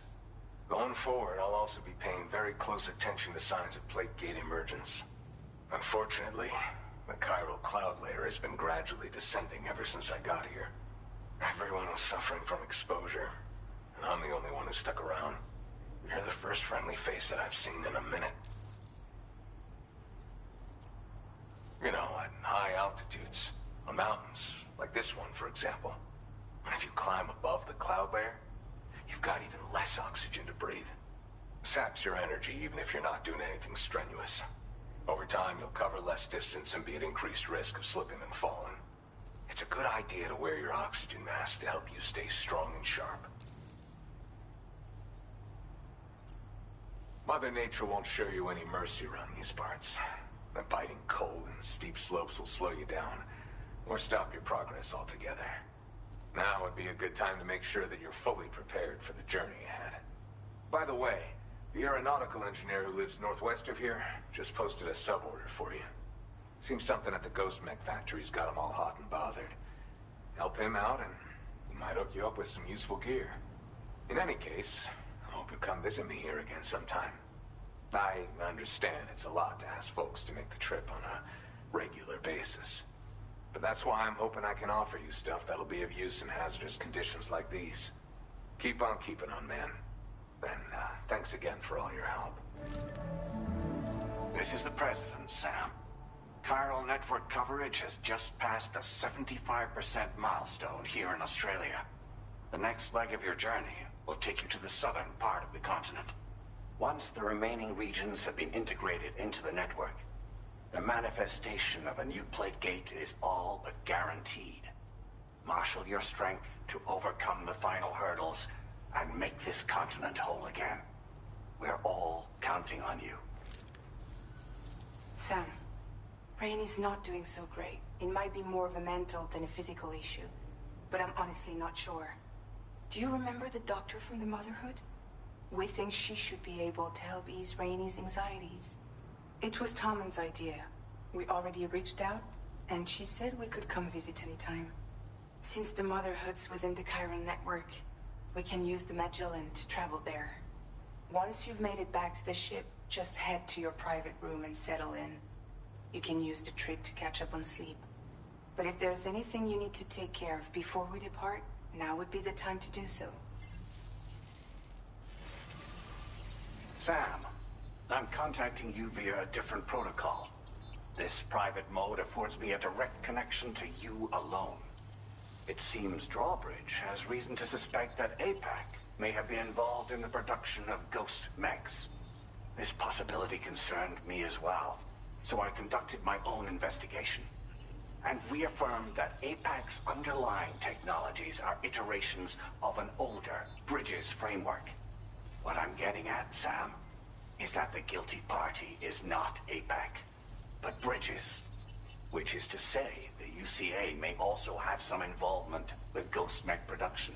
[SPEAKER 6] Going forward, I'll also be paying very close attention to signs of plate gate emergence. Unfortunately, the chiral cloud layer has been gradually descending ever since I got here. Everyone was suffering from exposure, and I'm the only one who stuck around. You're the first friendly face that I've seen in a minute. You know, at high altitudes, on mountains, like this one, for example. And if you climb above the cloud layer, you've got even less oxygen to breathe. Saps your energy even if you're not doing anything strenuous. Over time, you'll cover less distance and be at increased risk of slipping and falling. It's a good idea to wear your oxygen mask to help you stay strong and sharp. Mother Nature won't show you any mercy around these parts. The biting cold and steep slopes will slow you down, or stop your progress altogether. Now would be a good time to make sure that you're fully prepared for the journey ahead. By the way, the aeronautical engineer who lives northwest of here just posted a sub-order for you. Seems something at the ghost mech factory's got him all hot and bothered. Help him out and he might hook you up with some useful gear. In any case, I hope you come visit me here again sometime. I understand it's a lot to ask folks to make the trip on a regular basis. But that's why I'm hoping I can offer you stuff that'll be of use in hazardous conditions like these. Keep on keeping on, man. And thanks again for all your help.
[SPEAKER 5] This is the President, Sam. Chiral network coverage has just passed the 75% milestone here in Australia. The next leg of your journey will take you to the southern part of the continent. Once the remaining regions have been integrated into the network, the manifestation of a new plate gate is all but guaranteed. Marshal your strength to overcome the final hurdles and make this continent whole again. We're all counting on you.
[SPEAKER 7] Sam, Rainey's not doing so great. It might be more of a mental than a physical issue, but I'm honestly not sure. Do you remember the doctor from the Motherhood? We think she should be able to help ease Rainey's anxieties. It was Tommen's idea. We already reached out, and she said we could come visit anytime. Since the Motherhood's within the Chiron network, we can use the Magellan to travel there. Once you've made it back to the ship, just head to your private room and settle in. You can use the trip to catch up on sleep. But if there's anything you need to take care of before we depart, now would be the time to do so.
[SPEAKER 5] Sam, I'm contacting you via a different protocol. This private mode affords me a direct connection to you alone. It seems Drawbridge has reason to suspect that APAC may have been involved in the production of ghost mechs. This possibility concerned me as well, so I conducted my own investigation. And we affirmed that APAC's underlying technologies are iterations of an older Bridges framework. What I'm getting at, Sam, is that the guilty party is not APAC, but Bridges. Which is to say, the UCA may also have some involvement with ghost mech production.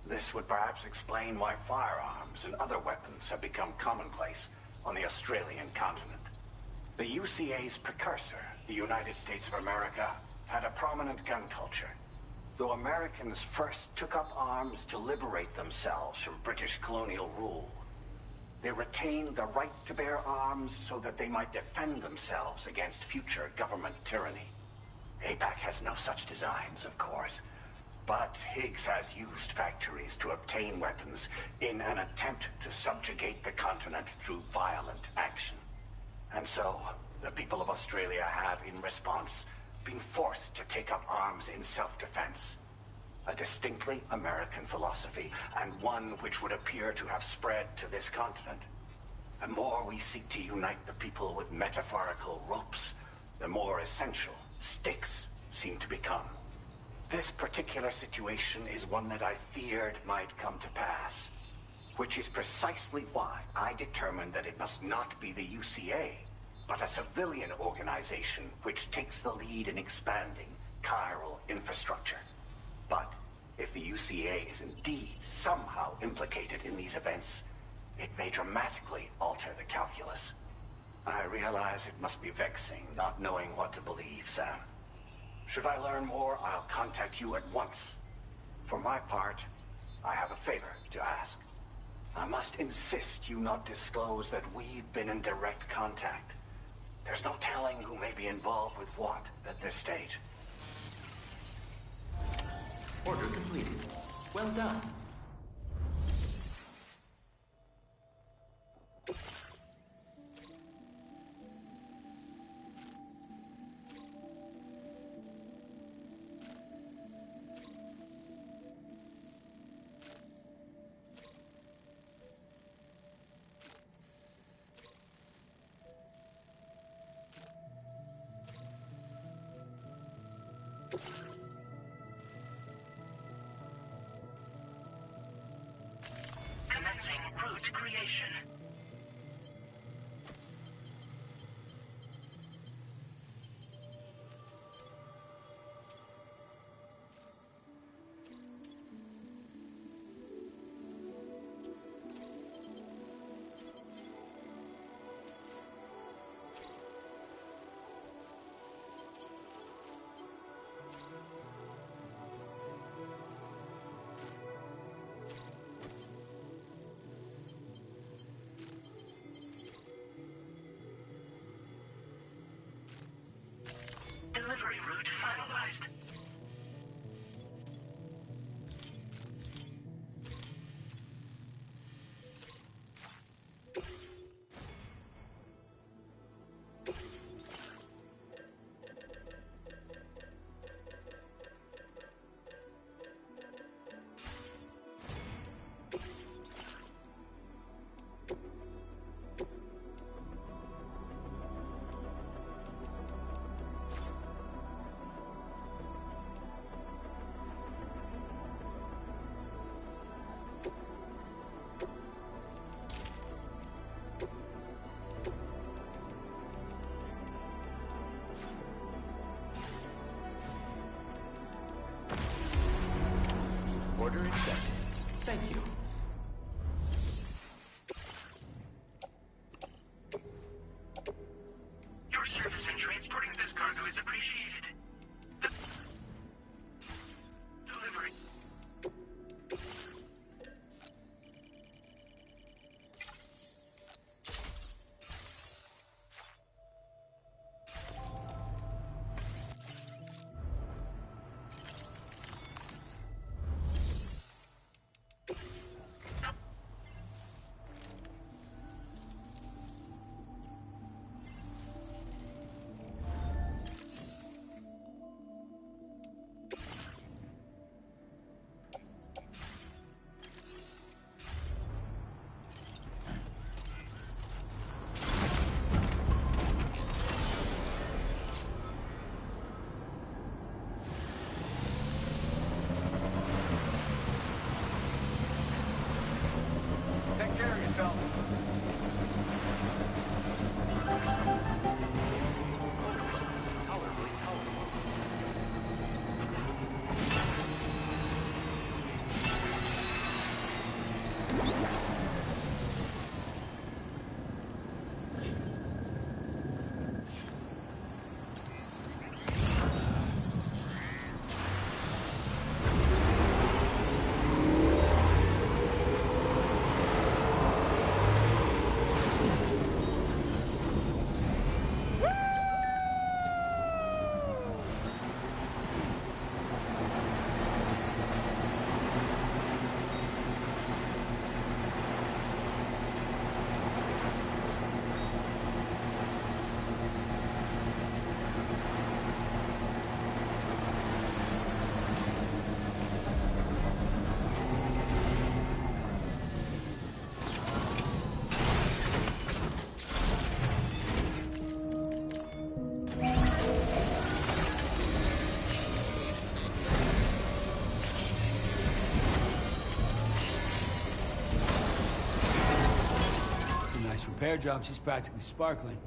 [SPEAKER 5] This would perhaps explain why firearms and other weapons have become commonplace on the Australian continent. The UCA's precursor, the United States of America, had a prominent gun culture. Though Americans first took up arms to liberate themselves from British colonial rule, they retained the right to bear arms so that they might defend themselves against future government tyranny. APAC has no such designs, of course, but Higgs has used factories to obtain weapons in an attempt to subjugate the continent through violent action. And so, the people of Australia have, in response, been forced to take up arms in self-defense. A distinctly American philosophy, and one which would appear to have spread to this continent. The more we seek to unite the people with metaphorical ropes, the more essential sticks seem to become. This particular situation is one that I feared might come to pass, which is precisely why I determined that it must not be the UCA, but a civilian organization which takes the lead in expanding chiral infrastructure. But if the UCA is indeed somehow implicated in these events, it may dramatically alter the calculus. I realize it must be vexing not knowing what to believe, Sam. Should I learn more, I'll contact you at once. For my part, I have a favor to ask. I must insist you not disclose that we've been in direct contact. There's no telling who may be involved with what at this stage.
[SPEAKER 14] Order completed. Well done.
[SPEAKER 1] Commencing route creation.
[SPEAKER 14] Order accepted. Thank you.
[SPEAKER 1] Your service in transporting this cargo is appreciated. Delivery.
[SPEAKER 3] Take care of yourself. Tolerably tolerable.
[SPEAKER 13] Repair job, she's practically sparkling.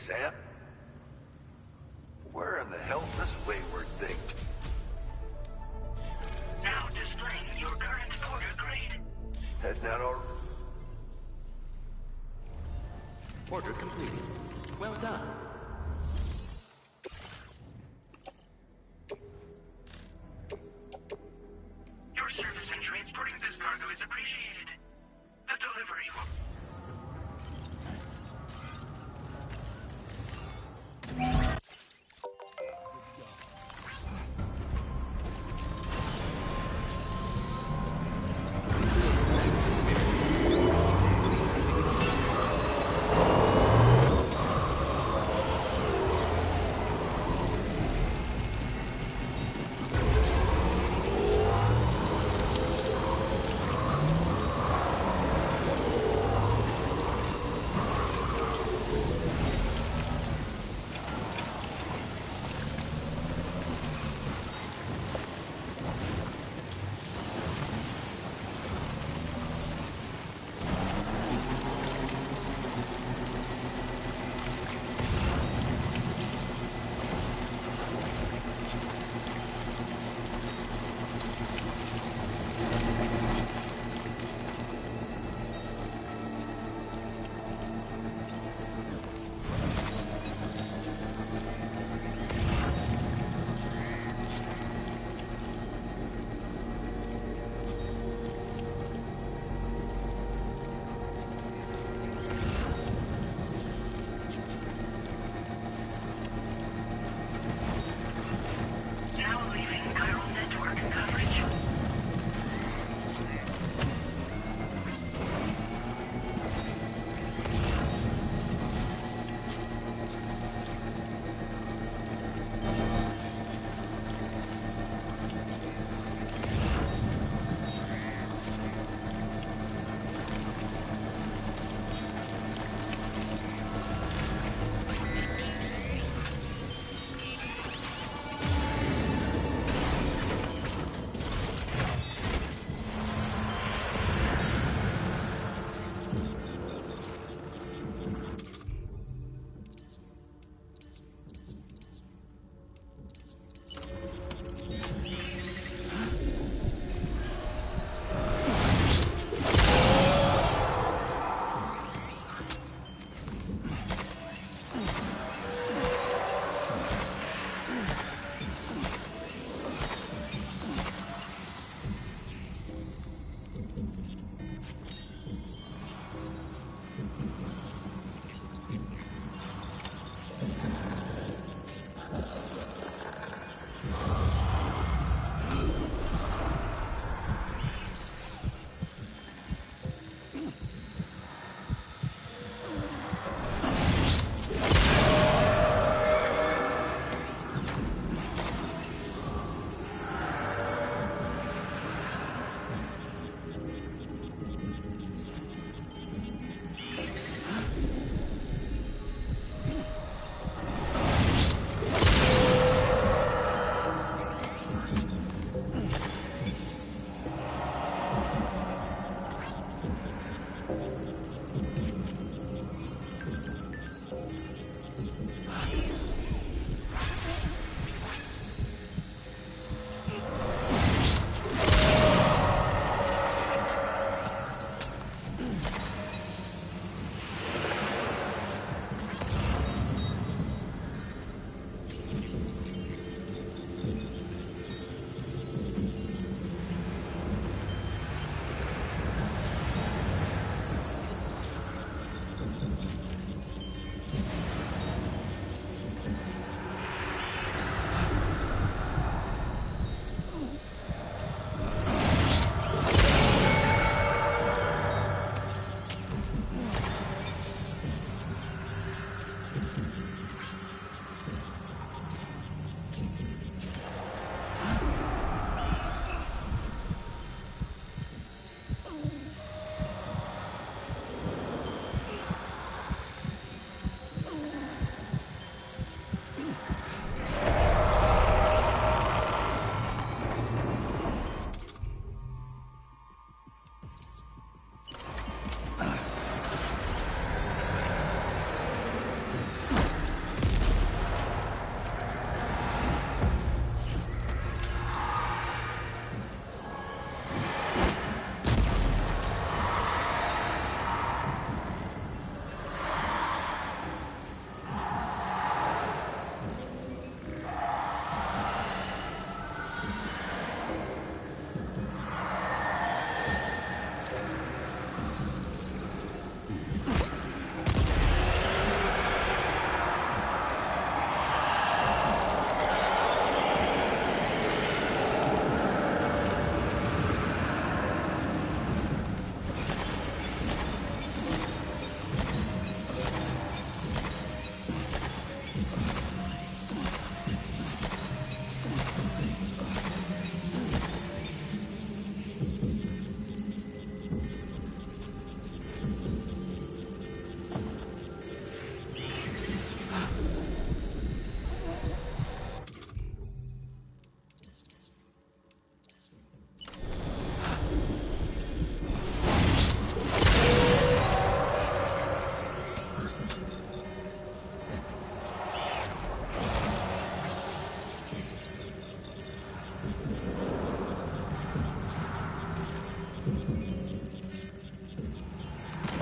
[SPEAKER 5] Sam? Where in the hell is this wayward thing?
[SPEAKER 1] Now displaying your current order grade.
[SPEAKER 5] Heading out our...
[SPEAKER 14] Order completed. Well done.
[SPEAKER 1] Your service in transporting this cargo is appreciated. The delivery will...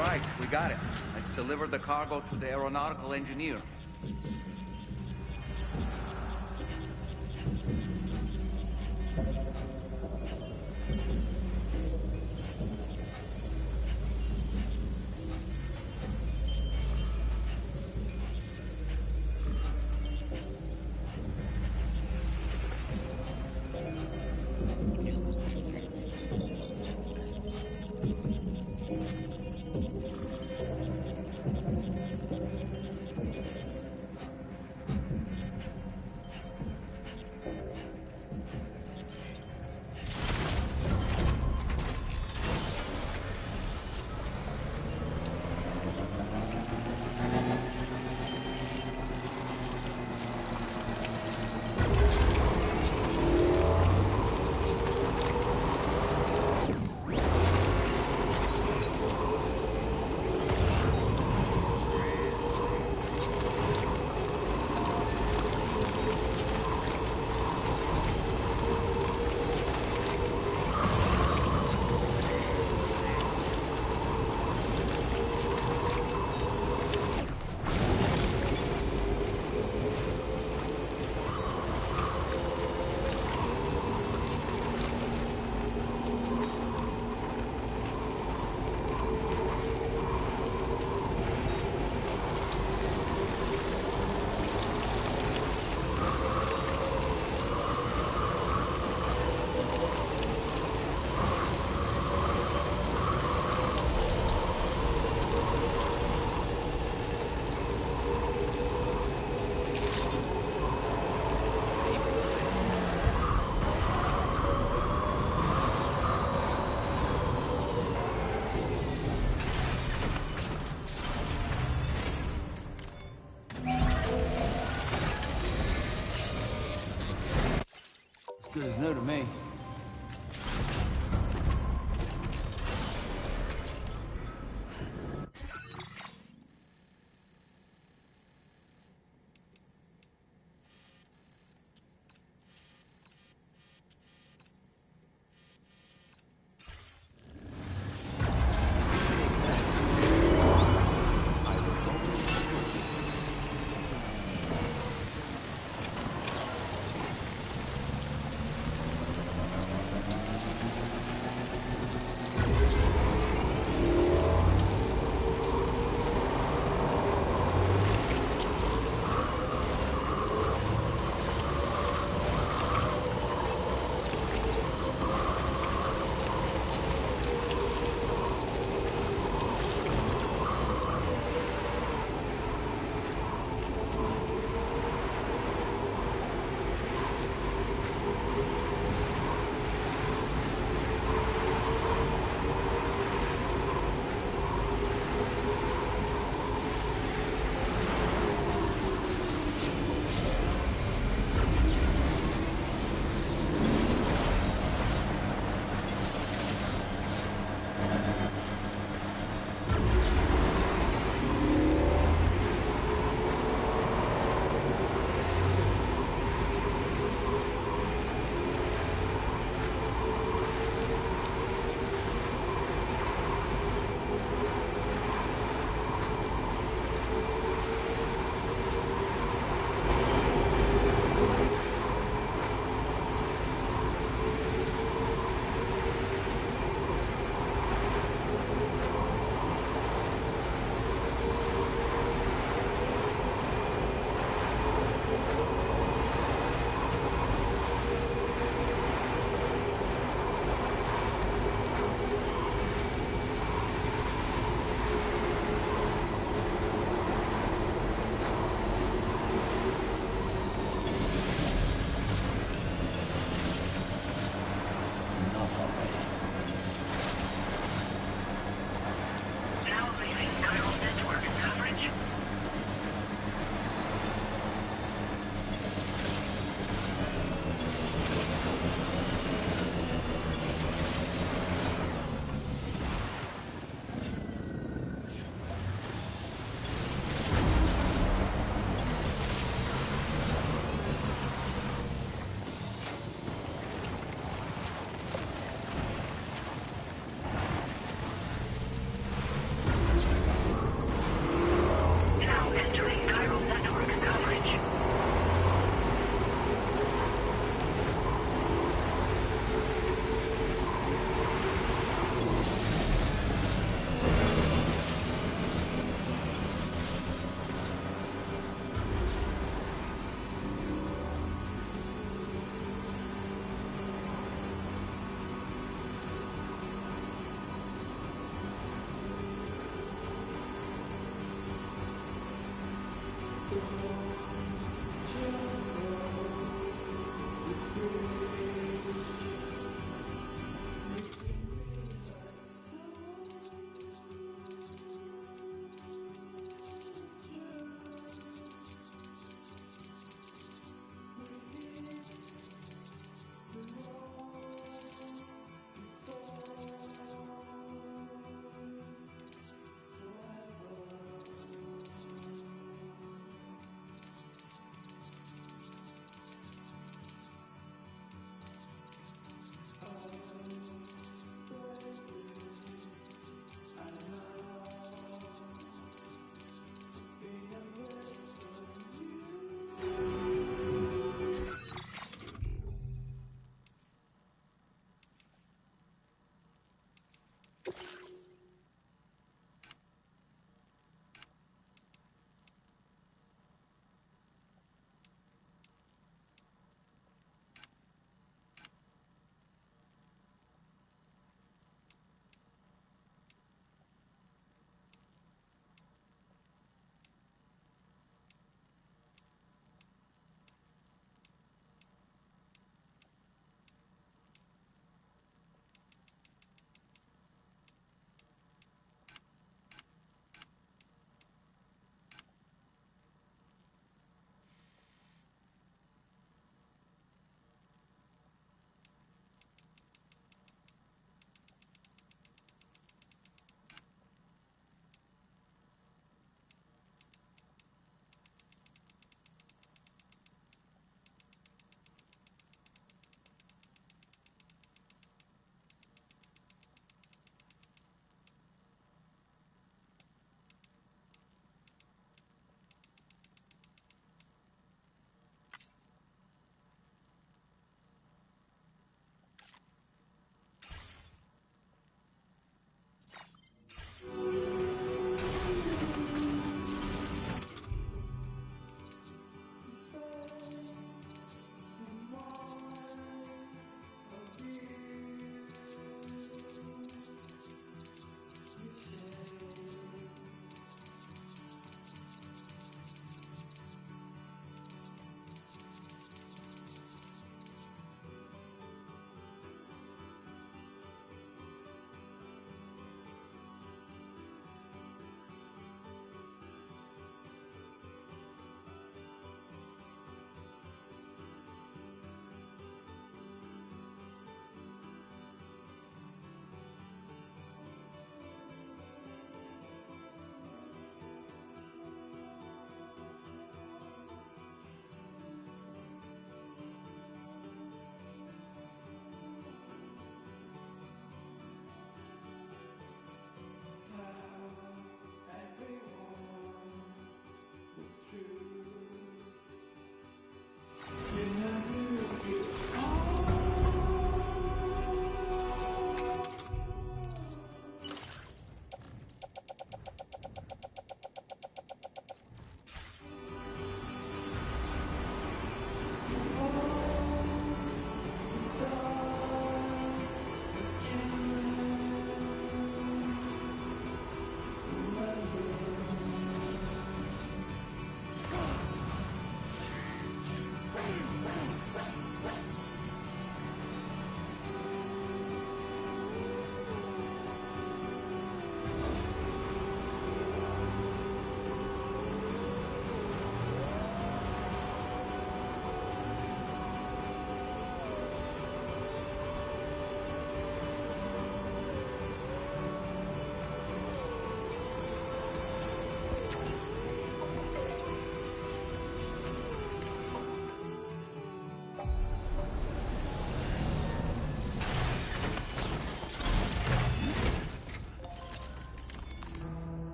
[SPEAKER 4] All right, we got it. Let's deliver the cargo to the aeronautical engineer.
[SPEAKER 13] Good as new to me.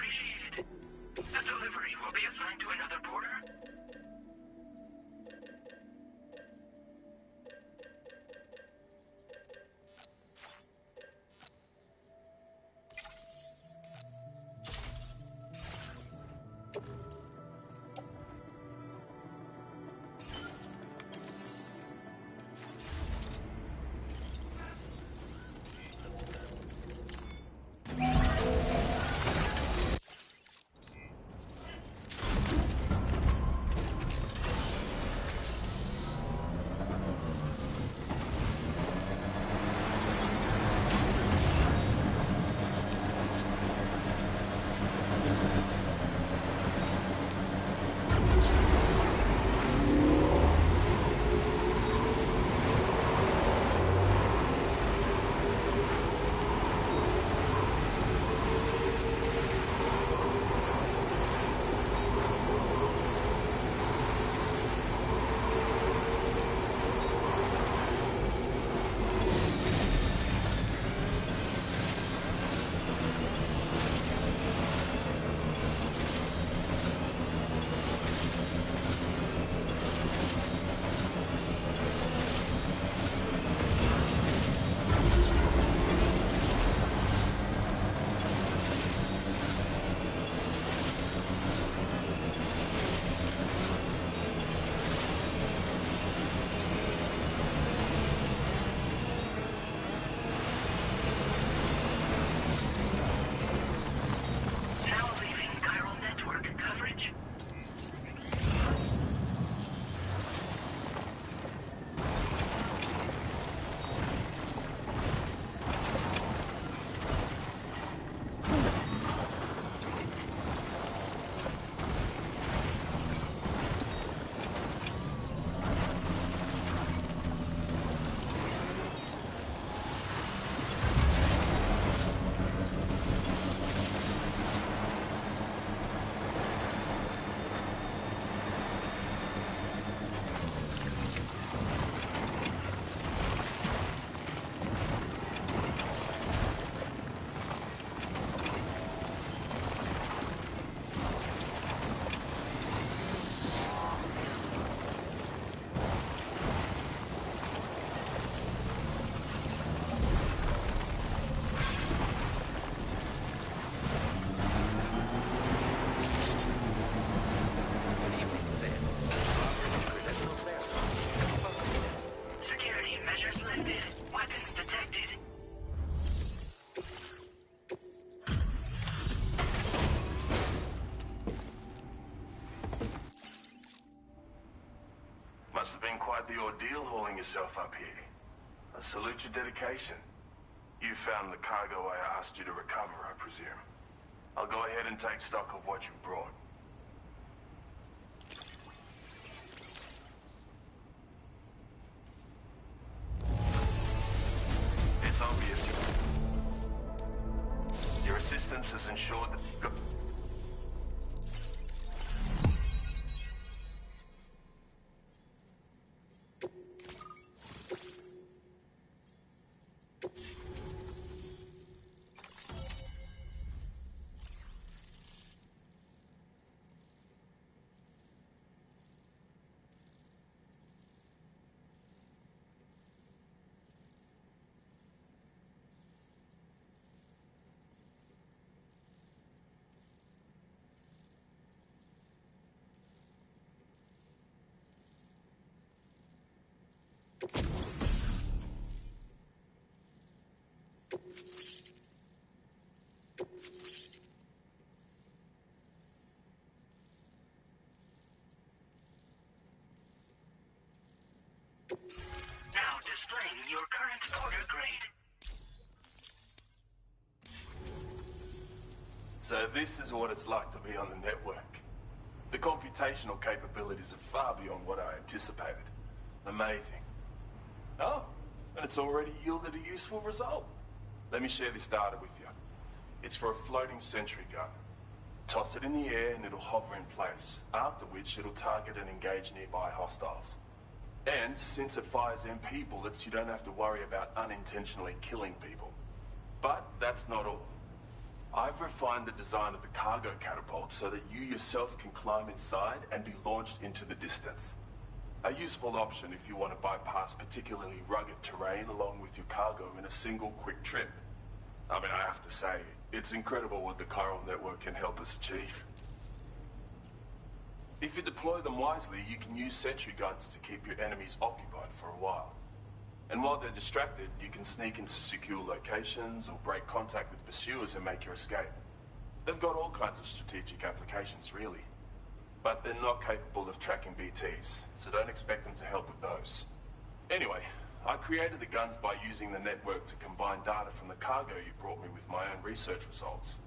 [SPEAKER 1] appreciated. The delivery will be assigned to another porter.
[SPEAKER 15] The ordeal hauling yourself up here. I salute your dedication. You found the cargo I asked you to recover, I presume. I'll go ahead and take stock of what you've brought. It's obvious. Your assistance has ensured that...
[SPEAKER 1] Now displaying your current order grade.
[SPEAKER 15] So this is what it's like to be on the network. The computational capabilities are far beyond what I anticipated. Amazing. Oh, and it's already yielded a useful result. Let me share this data with you. It's for a floating sentry gun. Toss it in the air and it'll hover in place, after which it'll target and engage nearby hostiles. And since it fires MP bullets, you don't have to worry about unintentionally killing people. But that's not all. I've refined the design of the cargo catapult so that you yourself can climb inside and be launched into the distance. A useful option if you want to bypass particularly rugged terrain along with your cargo in a single quick trip. I mean, I have to say, it's incredible what the chiral network can help us achieve. If you deploy them wisely, you can use sentry guns to keep your enemies occupied for a while. And while they're distracted, you can sneak into secure locations or break contact with pursuers and make your escape. They've got all kinds of strategic applications, really. But they're not capable of tracking BTs, so don't expect them to help with those. Anyway, I created the guns by using the network to combine data from the cargo you brought me with my own research results.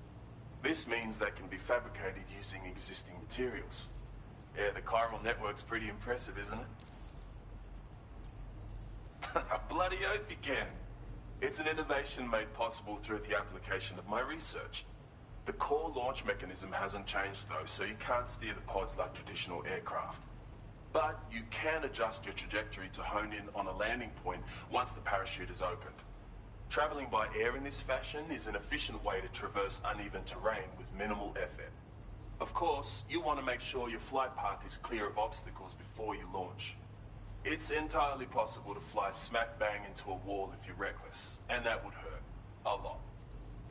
[SPEAKER 15] This means they can be fabricated using existing materials. Yeah, the chiral network's pretty impressive, isn't it? Bloody oath you can. It's an innovation made possible through the application of my research. The core launch mechanism hasn't changed though, so you can't steer the pods like traditional aircraft. But you can adjust your trajectory to hone in on a landing point once the parachute is opened. Traveling by air in this fashion is an efficient way to traverse uneven terrain with minimal effort. Of course, you want to make sure your flight path is clear of obstacles before you launch. It's entirely possible to fly smack bang into a wall if you're reckless, and that would hurt. A lot.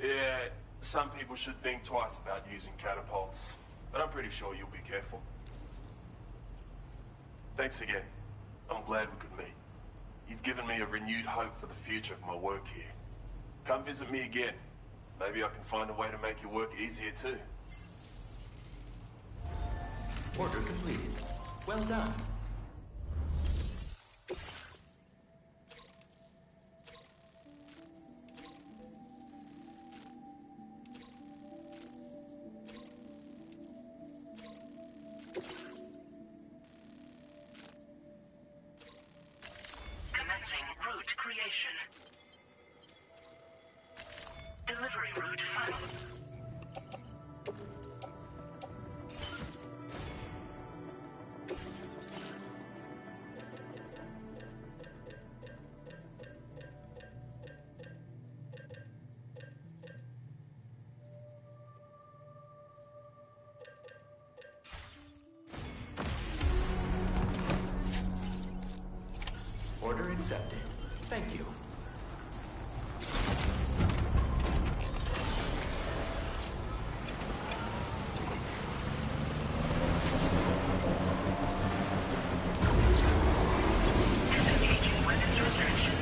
[SPEAKER 15] Yeah, some people should think twice about using catapults, but I'm pretty sure you'll be careful. Thanks again. I'm glad we could meet. You've given me a renewed hope for the future of my work here. Come visit me again. Maybe I can find a way to make your work easier too.
[SPEAKER 14] Order completed. Well done.
[SPEAKER 1] Commencing route creation. Delivery route final.
[SPEAKER 14] Order accepted. Thank you.
[SPEAKER 1] Disengaging weapons restriction.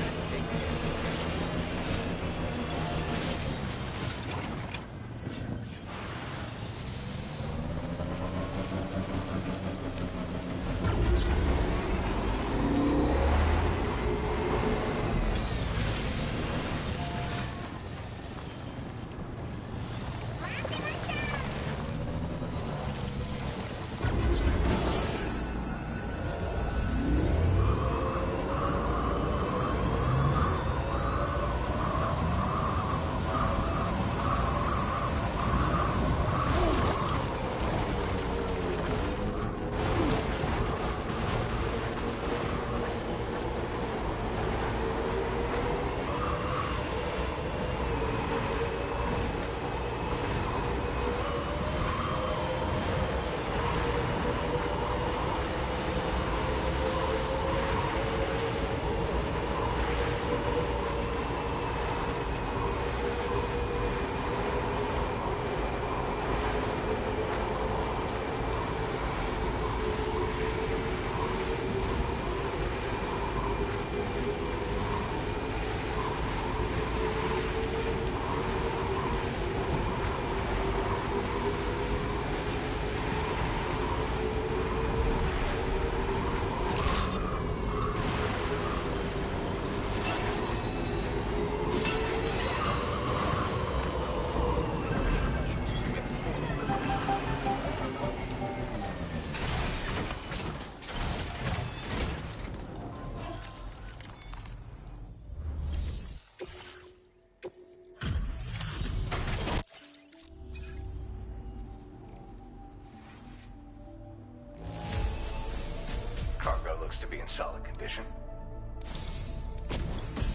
[SPEAKER 16] Looks to be in solid condition.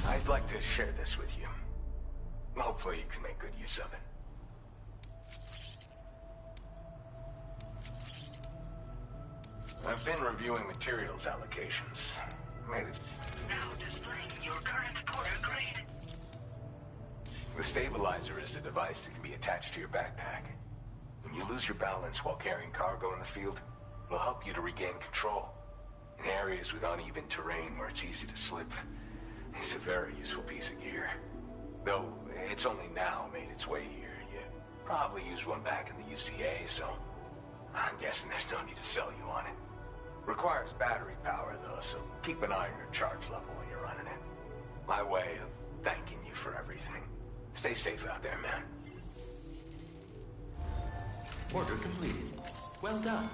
[SPEAKER 16] I'd like to share this with you. Hopefully you can make good use of it. I've been reviewing materials allocations. Made it.
[SPEAKER 1] Now displaying your current porter grade.
[SPEAKER 16] The stabilizer is a device that can be attached to your backpack. When you lose your balance while carrying cargo in the field, it'll help you to regain control. In areas with uneven terrain where it's easy to slip, it's a very useful piece of gear. Though, it's only now made its way here. You probably used one back in the UCA, so I'm guessing there's no need to sell you on it. Requires battery power, though, so keep an eye on your charge level when you're running it. My way of thanking you for everything. Stay safe out there, man.
[SPEAKER 14] Order completed. Well done.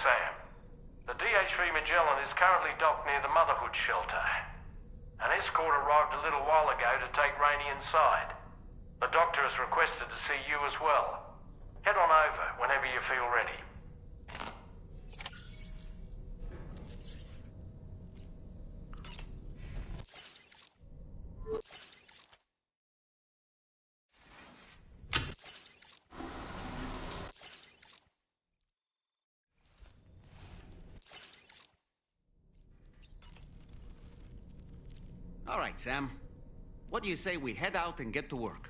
[SPEAKER 2] Sam. The Ds2 Magellan is currently docked near the Motherhood shelter. An escort arrived a little while ago to take Rainey inside. The doctor has requested to see you as well. Head on over whenever you feel ready.
[SPEAKER 4] All right, Sam. What do you say we head out and get to work?